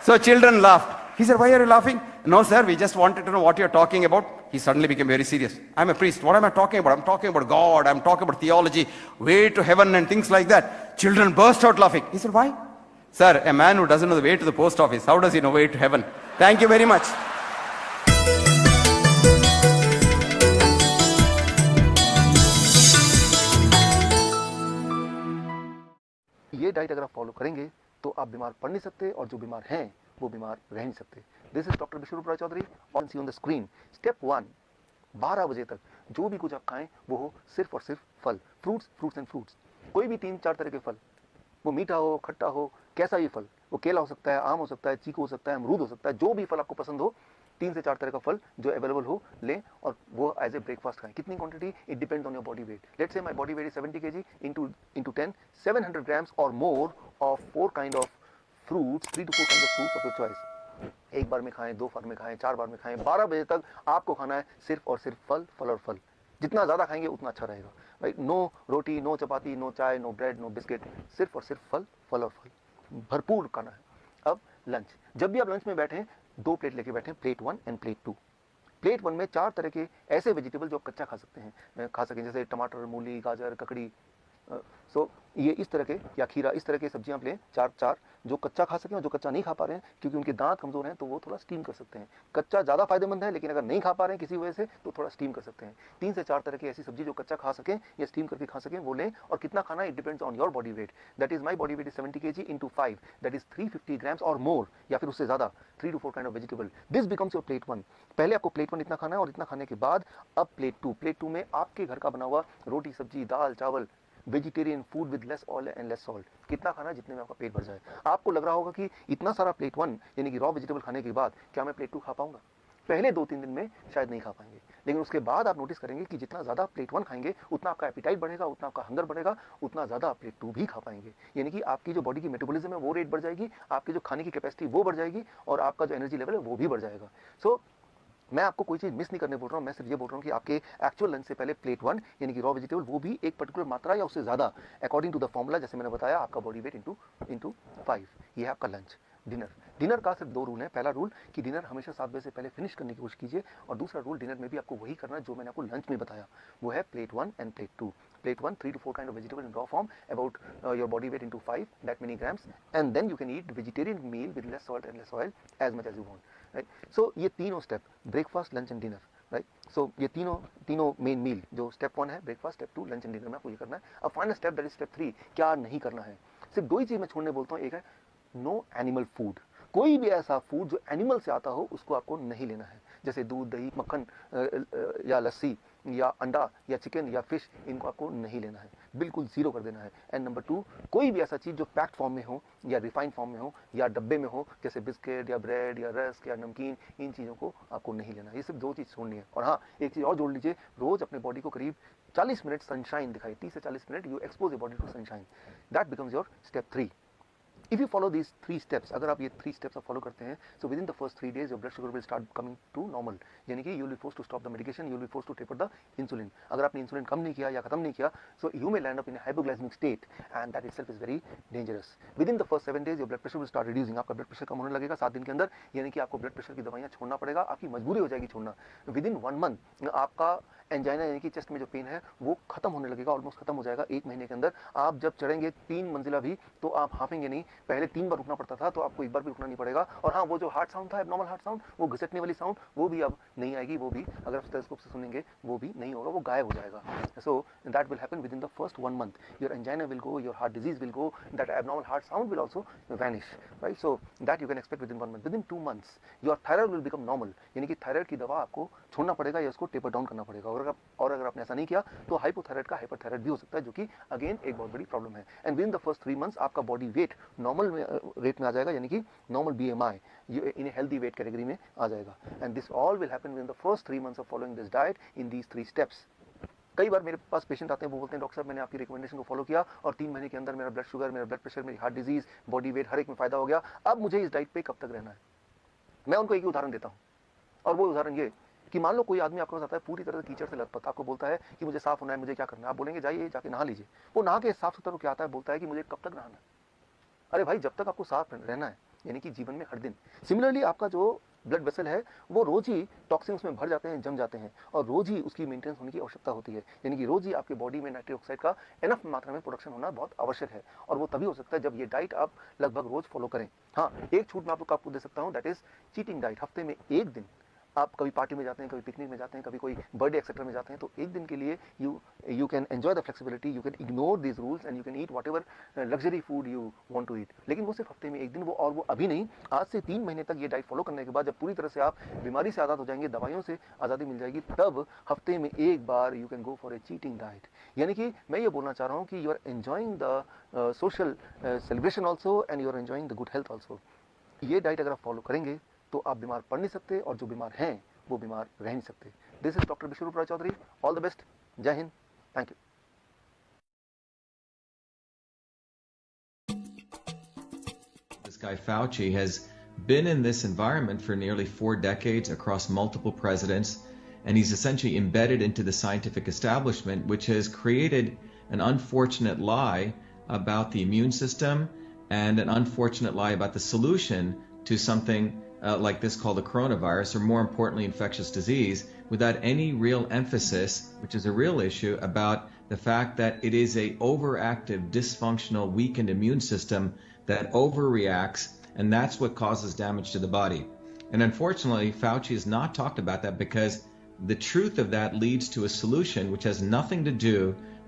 So children laughed. He said, "Why are you laughing?" "No sir, we just wanted to know what you're talking about." He suddenly became very serious. "I'm a priest. What am I talking about? I'm talking about God. I'm talking about theology, way to heaven and things like that." Children burst out laughing. He said, "Why?" "Sir, a man who doesn't know the way to the post office, how does he know way to heaven?" Thank you very much. ये diet अगर आप follow करेंगे तो आप बीमार पड़ नहीं सकते, और जो बीमार हैं वो बीमार रह नहीं सकते। This is doctor Biswaroop Roy Chowdhury on C on the screen. Step 1, 12 बजे तक जो भी कुछ आप खाएं वो हो सिर्फ और सिर्फ फल, फ्रूट्स एंड फ्रूट्स। कोई भी 3-4 तरह के फल, वो मीठा हो, खट्टा हो, कैसा भी फल, वो केला हो सकता है, आम हो सकता है, चीकू हो सकता है, अमरूद हो सकता है, जो भी फल आपको पसंद हो, 3 से 4 तरह का फल जो अवेलेबल हो लें, और वो एज ए ब्रेकफास्ट खाएं। कितनी quantity? It depends on your body weight. Let's say my body weight is 70 kg into 10, 700 grams और more of 4 kind of fruits, 3 to 4 kinds of fruits of your choice। एक बार में खाएं, 2 बार में खाएं, 4 बार में खाएं, 12 बजे तक आपको खाना है सिर्फ और सिर्फ फल, फल और फल। जितना ज़्यादा खाएंगे उतना अच्छा रहेगा, राइट? नो रोटी, नो चपाती, नो चाय, नो ब्रेड, नो बिस्किट, सिर्फ और सिर्फ फल, फल और फल, भरपूर खाना है। अब लंच, जब भी आप लंच में बैठें 2 प्लेट लेके बैठें, प्लेट 1 एंड प्लेट 2। प्लेट 1 में 4 तरह के ऐसे वेजिटेबल जो आप कच्चा खा सकते हैं, खा सकें, जैसे टमाटर, मूली, गाजर, ककड़ी, सो ये इस तरह के, या खीरा, इस तरह के सब्जियां आप लें 4 जो कच्चा खा सकें, और जो कच्चा नहीं खा पा रहे हैं क्योंकि उनके दांत कमजोर हैं तो वो थोड़ा स्टीम कर सकते हैं। कच्चा ज़्यादा फायदेमंद है, लेकिन अगर नहीं खा पा रहे हैं किसी वजह से तो थोड़ा स्टीम कर सकते हैं। 3 से 4 तरह की ऐसी सब्जी जो कच्चा खा सकें या स्टीम करके खा सकें वो लें। और कितना खाना, it depends on your body weight. That is my body weight is 70 kg into 5, that is 350 grams और मोर, या फिर उससे ज़्यादा, 3 to 4 kind of vegetable। This becomes your plate 1। पहले आपको प्लेट 1 इतना खाना है, और इतना खाने के बाद अब प्लेट 2। प्लेट 2 में आपके घर का बना हुआ रोटी, सब्जी, दाल, चावल, vegetarian food with less oil and less salt. कितना खाना, जितने में आपका पेट भर जाए। आपको लग रहा होगा कि इतना सारा प्लेट 1 यानी कि रॉ वेजिटेबल खाने के बाद क्या मैं प्लेट 2 खा पाऊंगा? पहले 2-3 दिन में शायद नहीं खा पाएंगे, लेकिन उसके बाद आप नोटिस करेंगे कि जितना ज़्यादा प्लेट 1 खाएंगे उतना आपका एपिटाइट बढ़ेगा, उतना आपका हंगर बढ़ेगा, उतना ज़्यादा आप प्लेट 2 भी खा पाएंगे। यानी कि आपकी जो बॉडी की मेटाबॉलिज्म है वो रेट बढ़ जाएगी, आपकी जो खाने की कैपेसिटी वो बढ़ जाएगी, और आपका जो एनर्जी लेवल है वो भी बढ़ जाएगा। सो मैं आपको कोई चीज़ मिस नहीं करने बोल रहा हूँ, मैं सिर्फ ये बोल रहा हूँ कि आपके एक्चुअल लंच से पहले प्लेट 1 यानी कि रॉ वेजिटेबल, वो भी एक पर्टिकुलर मात्रा या उससे ज़्यादा, अकॉर्डिंग टू द फॉर्मूला, जैसे मैंने बताया, आपका बॉडी वेट इंटू 5। ये है आपका लंच। डिनर का सिर्फ 2 रूल हैं। पहला रूल कि डिनर हमेशा 7 बजे से पहले फिनिश करने की कोशिश कीजिए, और दूसरा रूल, डिनर में भी आपको वही करना है जो मैंने आपको लंच में बताया, वो है plate 1 end plate 2। Plate 1, 3 to 4 kind of vegetable in raw form, about your body weight into 5, that many grams, and then you can eat vegetarian meal with less salt and less oil as much as you want, right? So ये तीनों step, breakfast, lunch and dinner, right? So ये तीनों main meal, जो step 1 है breakfast, step 2 lunch and dinner में आपको ये करना है। अब final step, that is step 3, क्या नहीं करना है। सिर्फ 2 ही चीज़ मैं छोड़ने बोलता हूँ। एक है नो एनिमल फूड। कोई भी ऐसा फूड जो एनिमल से आता हो उसको आपको नहीं लेना है, जैसे दूध, दही, मक्खन या लस्सी, या अंडा या चिकन या फिश, इनको आपको नहीं लेना है, बिल्कुल जीरो कर देना है। एंड नंबर 2, कोई भी ऐसा चीज़ जो पैक्ड फॉर्म में हो या रिफाइंड फॉर्म में हो या डब्बे में हो, जैसे बिस्किट या ब्रेड या रस्क या नमकीन, इन चीज़ों को आपको नहीं लेना है। ये सिर्फ 2 चीज़ छोड़नी है। और हाँ, एक चीज़ और जोड़ लीजिए, रोज़ अपने बॉडी को करीब 40 मिनट सनशाइन दिखाई, 30 से 40 minute you expose your body to sunshine. That becomes your step 3। If you follow these 3 steps, अगर आप ये 3 steps आप फॉलो करते हैं, so within the first 3 days your blood sugar will start coming to normal, यानी कि you will be forced to stop the medication, you will be forced to taper the insulin. अगर आपने insulin कम नहीं किया या खत्म नहीं किया, so you may land up in a hypoglycemic state and that itself is very dangerous. Within the first 7 days your blood pressure will start reducing, आपका blood pressure कम होने लगेगा 7 दिन के अंदर, यानी कि आपको ब्लड प्रेशर की दवाइयाँ छोड़ना पड़ेगा, आपकी मजबूरी हो जाएगी छोड़ना। Within 1 month आपका एंजाइना यानी कि चेस्ट में जो पेन है वो खत्म होने लगेगा, ऑलमोस्ट खत्म हो जाएगा 1 महीने के अंदर। आप जब चढ़ेंगे 3 मंजिला भी तो आप हाफेंगे नहीं, पहले 3 बार रुकना पड़ता था, तो आपको 1 बार भी रुकना नहीं पड़ेगा। और हाँ, वो जो हार्ट साउंड था, एबनॉर्मल हार्ट साउंड, वो घिसटने वाली साउंड, वो भी अब नहीं आएगी, वो भी अगर आप स्टेथोस्कोप से सुनेंगे वो भी नहीं होगा, वो गायब हो जाएगा। So that will happen with in the first 1 month. Your angina will go, your heart disease will go, that abnormal heart sound will also vanish, right? So that you can expect with in 1 month. With in 2 months your thyroid will become normal, यानी कि thyroid की दवा आपको छोड़ना पड़ेगा या उसको taper down करना पड़ेगा। और अगर आपने ऐसा नहीं किया तो हाइपोथायराइड का हाइपरथायराइड भी हो सकता है, जो कि अगेन एक बहुत बड़ी प्रॉब्लम है। And with in the first 3 months आपका बॉडी वेट नॉर्मल रेट में आ जाएगा, यानी कि normal BMI in a healthy weight category में आ जाएगा। And this all will happen with in the first 3 months of following this diet in these 3 steps. कई बार मेरे पास patient आते हैं, वो बोलते हैं डॉक्टर साहब मैंने आपकी रिकमेंडेशन को फॉलो किया और 3 महीने के अंदर मेरा ब्लड शुगर, मेरा ब्लड प्रेशर, मेरी हार्ट डिजीज, बॉडी वेट हर एक में फायदा हो गया, अब मुझे इस डाइट पे कब तक रहना है? मैं उनको एक ही उदाहरण देता हूँ, और वो उदाहरण ये कि मान लो कोई आदमी आपके पास आता है पूरी तरह से कीचड़ से लथपथ, आपको बोलता है कि मुझे साफ होना है, मुझे क्या करना है? आप बोलेंगे जाइए जाके नहा लीजिए। वो नहा के साफ सुथरा क्या आता है, बोलता है कि मुझे कब तक नहाना है? अरे भाई, जब तक आपको साफ रहना है, यानी कि जीवन में हर दिन। सिमिलरली आपका जो ब्लड वेसल है वो रोज ही टॉक्सिन्स में भर जाते हैं, जम जाते हैं, और रोज ही उसकी मेंटेनेंस होने की आवश्यकता होती है, यानी कि रोज ही आपके बॉडी में नाइट्रिक ऑक्साइड का एनफ मात्रा में प्रोडक्शन होना बहुत आवश्यक है। और वो तभी हो सकता है जब ये डाइट आप लगभग रोज फॉलो करें। हाँ, एक छूट मैं आपको दे सकता हूँ, दैट इज चीटिंग डाइट। हफ्ते में 1 दिन आप कभी पार्टी में जाते हैं, कभी पिकनिक में जाते हैं, कभी कोई बर्थडे एक्सेट्रा में जाते हैं, तो 1 दिन के लिए you can enjoy the flexibility, you can ignore this rules and you can eat whatever luxury food you want to eat. लेकिन वो सिर्फ हफ्ते में 1 दिन, वो और वो अभी नहीं, आज से 3 महीने तक ये डाइट फॉलो करने के बाद जब पूरी तरह से आप बीमारी से आज़ाद हो जाएंगे, दवाइयों से आज़ादी मिल जाएगी, तब हफ्ते में 1 बार you can go for a cheating diet. यानी कि मैं ये बोलना चाह रहा हूँ कि you are enjoying the social celebration also and you are enjoying the good health also. ये डाइट अगर आप फॉलो करेंगे तो आप बीमार पड़ नहीं सकते, और जो बीमार हैं वो बीमार रह नहीं सकते। This is doctor Biswaroop Roy Chowdhury. All the best. जय हिंद। Thank you. This guy Fauci has been in this environment for nearly 4 decades across multiple presidents, and he's essentially embedded into the scientific establishment, which has created an unfortunate lie about the immune system and an unfortunate lie about the solution to something like this called the coronavirus, or more importantly infectious disease, without any real emphasis, which is a real issue, about the fact that it is a overactive, dysfunctional, weakened immune system that overreacts, and that's what causes damage to the body. And unfortunately, Fauci has not talked about that, because the truth of that leads to a solution which has nothing to do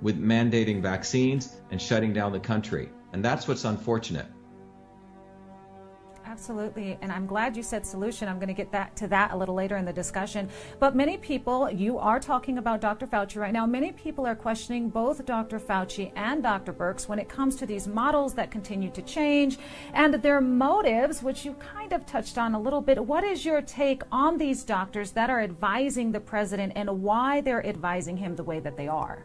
with mandating vaccines and shutting down the country. And that's what's unfortunate. Absolutely, and I'm glad you said solution. I'm going to get back to that a little later in the discussion. But many people, you are talking about Dr. Fauci right now, many people are questioning both Dr. Fauci and Dr. Birx when it comes to these models that continue to change and their motives, which you kind of touched on a little bit. What is your take on these doctors that are advising the president and why they're advising him the way that they are?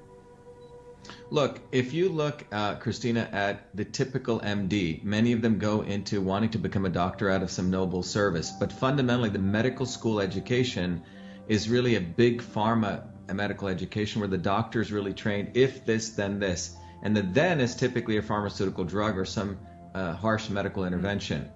Look, if you look, Christina, at the typical MD, many of them go into wanting to become a doctor out of some noble service. But fundamentally, the medical school education is really a big pharma medical education where the doctor is really trained, if this, then this. And the then is typically a pharmaceutical drug or some harsh medical intervention.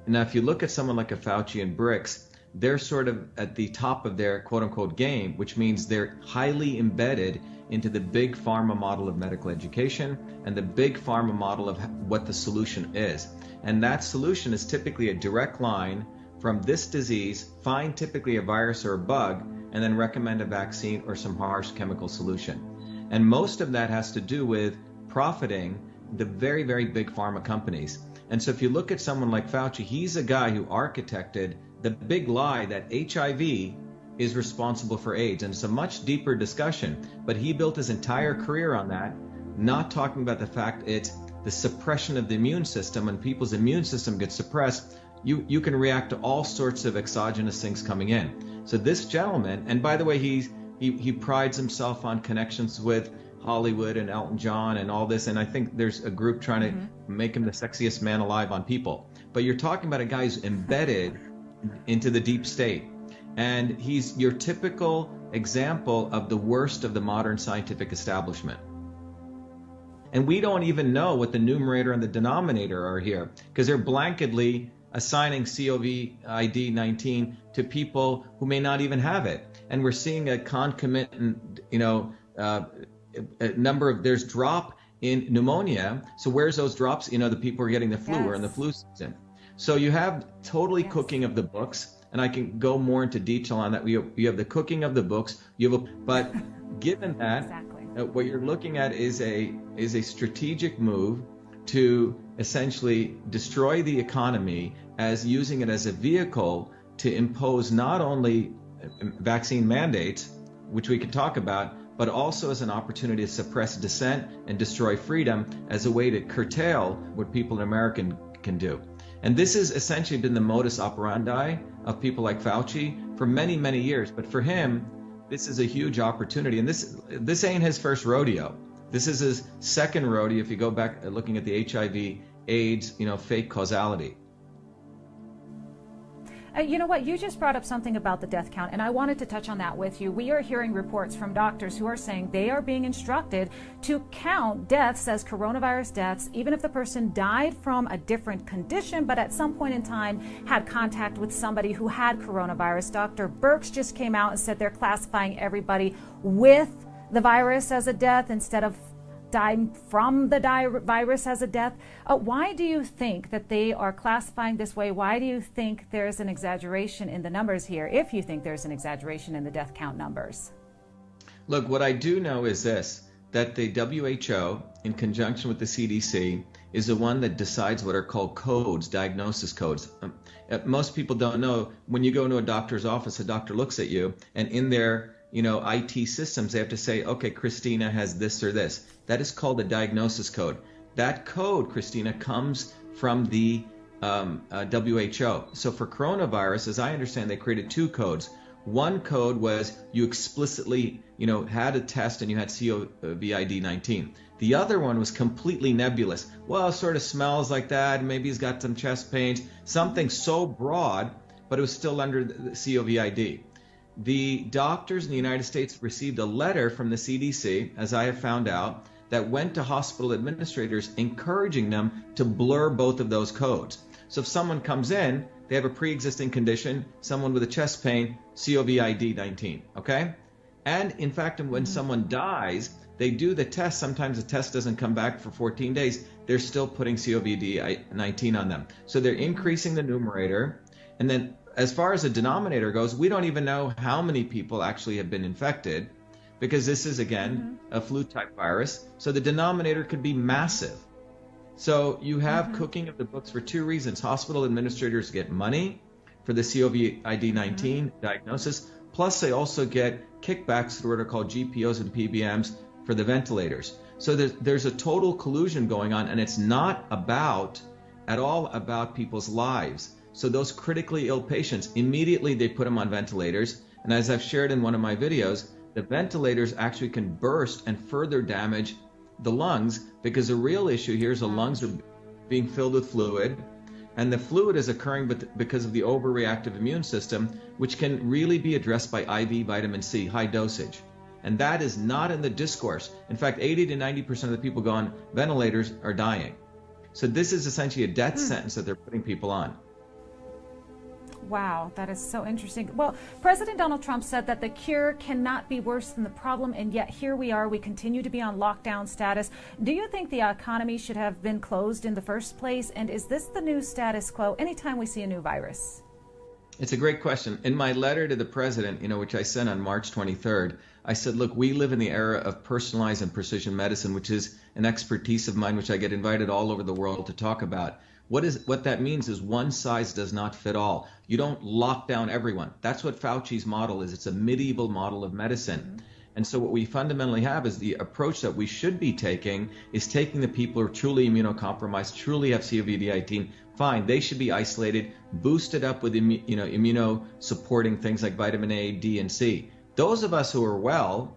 Now, if you look at someone like a Fauci and Birx, they're sort of at the top of their quote-unquote game, which means they're highly embedded into the big pharma model of medical education and the big pharma model of what the solution is. And that solution is typically a direct line from this disease, find typically a virus or a bug, and then recommend a vaccine or some harsh chemical solution. And most of that has to do with profiting the very, very big pharma companies. And so if you look at someone like Fauci, he's a guy who architected the big lie that HIV is responsible for AIDS. And it's a much deeper discussion, but he built his entire career on that, not talking about the fact it's the suppression of the immune system. When people's immune system gets suppressed, you can react to all sorts of exogenous things coming in. So this gentleman, and by the way, he prides himself on connections with Hollywood and Elton John and all this, and I think there's a group trying to make him the sexiest man alive on people. But you're talking about a guy who's embedded into the deep state, and he's your typical example of the worst of the modern scientific establishment. And we don't even know what the numerator and the denominator are here, because they're blanketly assigning COVID 19 to people who may not even have it. And we're seeing a concomitant, number of, there's drop in pneumonia. So where's those drops? The people are getting the flu. We're in the flu season. So you have totally cooking of the books, and I can go more into detail on that. You have the cooking of the books. But given that, what you're looking at is a strategic move to essentially destroy the economy, as using it as a vehicle to impose not only vaccine mandates, which we could talk about, but also as an opportunity to suppress dissent and destroy freedom as a way to curtail what people in America can do. And this has essentially been the modus operandi of people like Fauci for many, many years. But for him, this is a huge opportunity. And this ain't his first rodeo. This is his second rodeo if you go back looking at the HIV, AIDS, fake causality. You know what? You just brought up something about the death count, and I wanted to touch on that with you. We are hearing reports from doctors who are saying they are being instructed to count deaths as coronavirus deaths, even if the person died from a different condition, but at some point in time had contact with somebody who had coronavirus. Dr. Birx just came out and said they're classifying everybody with the virus as a death instead of dying from the virus as a death. Why do you think that they are classifying this way? Why do you think there's an exaggeration in the numbers here, if you think there's an exaggeration in the death count numbers? Look, what I do know is this, that the WHO, in conjunction with the CDC, is the one that decides what are called codes, diagnosis codes. Most people don't know, when you go into a doctor's office, a doctor looks at you, and in their IT systems, they have to say, okay, Christina has this or this. That is called a diagnosis code. That code, Christina, comes from the WHO. So for coronavirus, as I understand, they created two codes. One code was you explicitly, had a test and you had COVID-19. The other one was completely nebulous. Well, it sort of smells like that. Maybe he's got some chest pains. Something so broad, but it was still under the COVID. The doctors in the United States received a letter from the CDC, as I have found out, that went to hospital administrators encouraging them to blur both of those codes. So if someone comes in, they have a pre-existing condition, someone with a chest pain, COVID-19, okay? And in fact, when someone dies, they do the test. Sometimes the test doesn't come back for 14 days. They're still putting COVID-19 on them. So they're increasing the numerator. And then as far as the denominator goes, we don't even know how many people actually have been infected, because this is, again, a flu-type virus. So the denominator could be massive. So you have cooking of the books for two reasons. Hospital administrators get money for the COVID-19 diagnosis, plus they also get kickbacks through what are called GPOs and PBMs for the ventilators. So there's a total collusion going on, and it's not at all about people's lives. So those critically ill patients, immediately they put them on ventilators. And as I've shared in one of my videos, the ventilators actually can burst and further damage the lungs, because the real issue here is the lungs are being filled with fluid, and the fluid is occurring because of the overreactive immune system, which can really be addressed by IV vitamin C, high dosage. And that is not in the discourse. In fact, 80 to 90% of the people go on ventilators are dying. So this is essentially a death sentence that they're putting people on. Wow, that is so interesting. Well, President Donald Trump said that the cure cannot be worse than the problem, and yet here we are. We continue to be on lockdown status. Do you think the economy should have been closed in the first place? And is this the new status quo anytime we see a new virus? It's a great question. In my letter to the president, which I sent on March 23rd, I said, look, we live in the era of personalized and precision medicine, which is an expertise of mine, which I get invited all over the world to talk about. What that means is one size does not fit all. You don't lock down everyone. That's what Fauci's model is. It's a medieval model of medicine. And so what we fundamentally have is the approach that we should be taking is taking the people who are truly immunocompromised, truly have COVID-19. Fine, they should be isolated, boosted up with immunosupporting things like vitamin A, D, and C. Those of us who are well,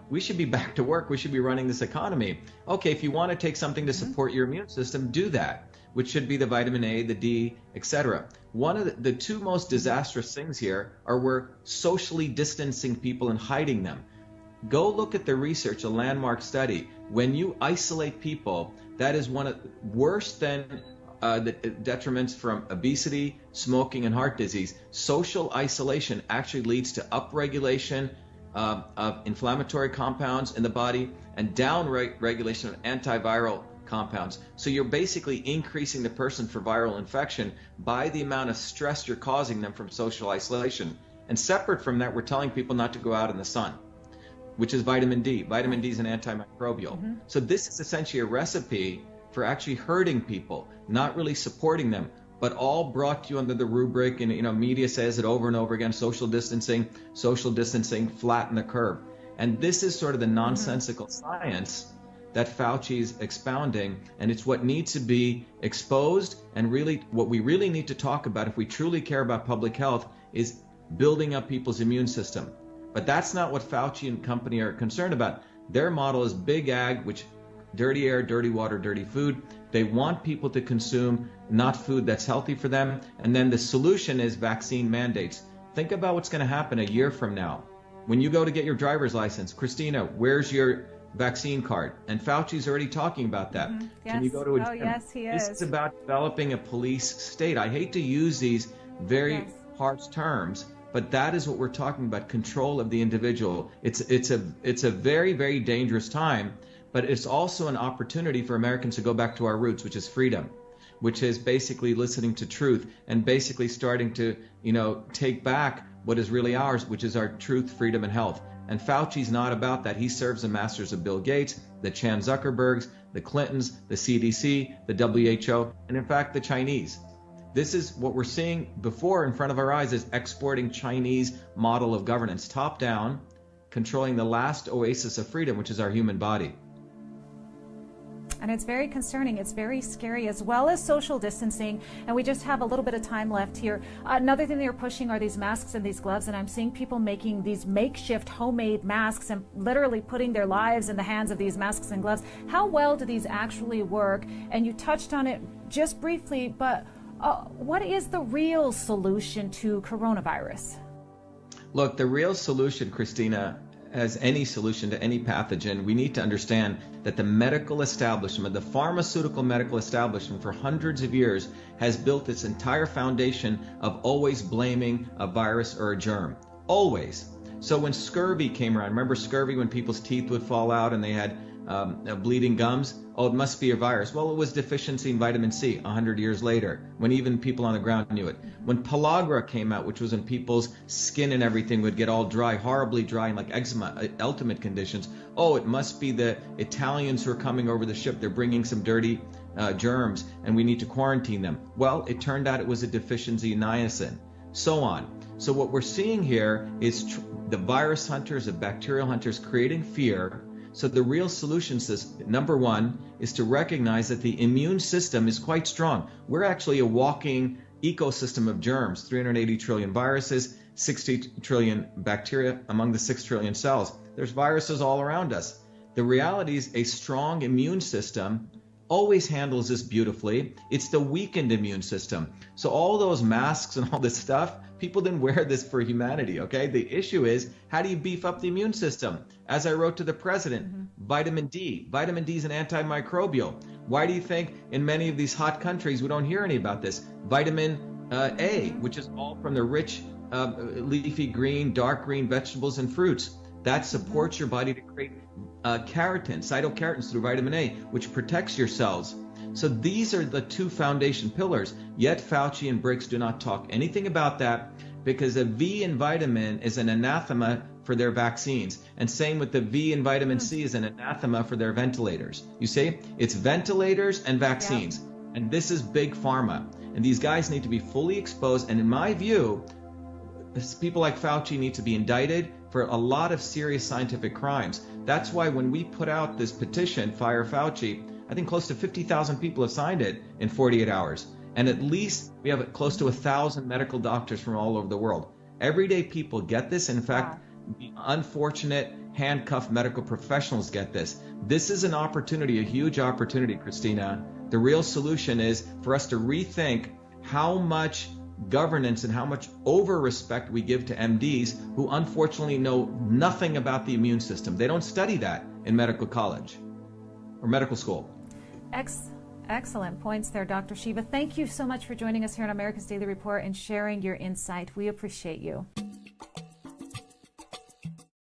we should be back to work. We should be running this economy. Okay, if you want to take something to support your immune system, do that, which should be the vitamin A, the D, etc. One of the two most disastrous things here are we're socially distancing people and hiding them. Go look at the research, a landmark study. When you isolate people, that is one of worse than the detriments from obesity, smoking, and heart disease. Social isolation actually leads to upregulation of inflammatory compounds in the body and down-regulation of antiviral compounds. So you're basically increasing the person for viral infection by the amount of stress you're causing them from social isolation. And separate from that, we're telling people not to go out in the sun, which is vitamin D. Vitamin D is an antimicrobial. So this is essentially a recipe for actually hurting people, not really supporting them, but all brought to you under the rubric, and media says it over and over again, social distancing, flatten the curve. And this is sort of the nonsensical science that Fauci is expounding, and it's what needs to be exposed, and really what we really need to talk about if we truly care about public health is building up people's immune system. But that's not what Fauci and company are concerned about. Their model is big ag, which dirty air, dirty water, dirty food. They want people to consume not food that's healthy for them. And then the solution is vaccine mandates. Think about what's going to happen a year from now. When you go to get your driver's license, Christina, where's your vaccine card? And Fauci's already talking about that. Yes. Can you go to a gym? Yes, he is. This is about developing a police state. I hate to use these very harsh terms, but that is what we're talking about, control of the individual. It's a very, very dangerous time, but it's also an opportunity for Americans to go back to our roots, which is freedom, which is basically listening to truth and basically starting to, take back what is really ours, which is our truth, freedom, and health. And Fauci's not about that. He serves the masters of Bill Gates, the Chan Zuckerbergs, the Clintons, the CDC, the WHO, and in fact, the Chinese. This is what we're seeing before in front of our eyes is exporting Chinese model of governance, top down, controlling the last oasis of freedom, which is our human body. And it's very concerning. It's very scary, as well as social distancing. And we just have a little bit of time left here. Another thing they're pushing are these masks and these gloves. And I'm seeing people making these makeshift homemade masks and literally putting their lives in the hands of these masks and gloves. How well do these actually work? And you touched on it just briefly, but what is the real solution to coronavirus? Look, the real solution, Christina, as any solution to any pathogen, we need to understand that the medical establishment, the pharmaceutical medical establishment for hundreds of years has built its entire foundation of always blaming a virus or a germ. Always. So when scurvy came around, remember scurvy when people's teeth would fall out and they had bleeding gums? Oh, it must be a virus. Well, it was deficiency in vitamin C 100 years later, when even people on the ground knew it. When pellagra came out, which was when people's skin and everything would get all dry, horribly dry, and like eczema, ultimate conditions. Oh, it must be the Italians who are coming over the ship. They're bringing some dirty germs, and we need to quarantine them. Well, it turned out it was a deficiency in niacin, so on. So what we're seeing here is the virus hunters, the bacterial hunters creating fear. So the real solution is, number one, is to recognize that the immune system is quite strong. We're actually a walking ecosystem of germs, 380 trillion viruses, 60 trillion bacteria among the 6 trillion cells. There's viruses all around us. The reality is a strong immune system always handles this beautifully. It's the weakened immune system. So all those masks and all this stuff, people didn't wear this for humanity, okay? The issue is, how do you beef up the immune system? As I wrote to the president, vitamin D. Vitamin D is an antimicrobial. Why do you think in many of these hot countries we don't hear any about this? Vitamin A, which is all from the rich leafy green, dark green vegetables and fruits. That supports your body to create keratin, cytokeratins through vitamin A, which protects your cells. So these are the two foundation pillars. Yet Fauci and Birx do not talk anything about that, because a V in vitamin is an anathema for their vaccines. And same with the V in vitamin C is an anathema for their ventilators. You see, it's ventilators and vaccines. And this is big pharma. And these guys need to be fully exposed. And in my view, people like Fauci need to be indicted for a lot of serious scientific crimes. That's why when we put out this petition, Fire Fauci, I think close to 50,000 people have signed it in 48 hours. And at least we have close to 1,000 medical doctors from all over the world. Everyday people get this. In fact, the unfortunate handcuffed medical professionals get this. This is an opportunity, a huge opportunity, Christina. The real solution is for us to rethink how much governance and how much over-respect we give to MDs who unfortunately know nothing about the immune system. They don't study that in medical college or medical school. Excellent points there, Dr. Shiva. Thank you so much for joining us here on America's Daily Report and sharing your insight. We appreciate you.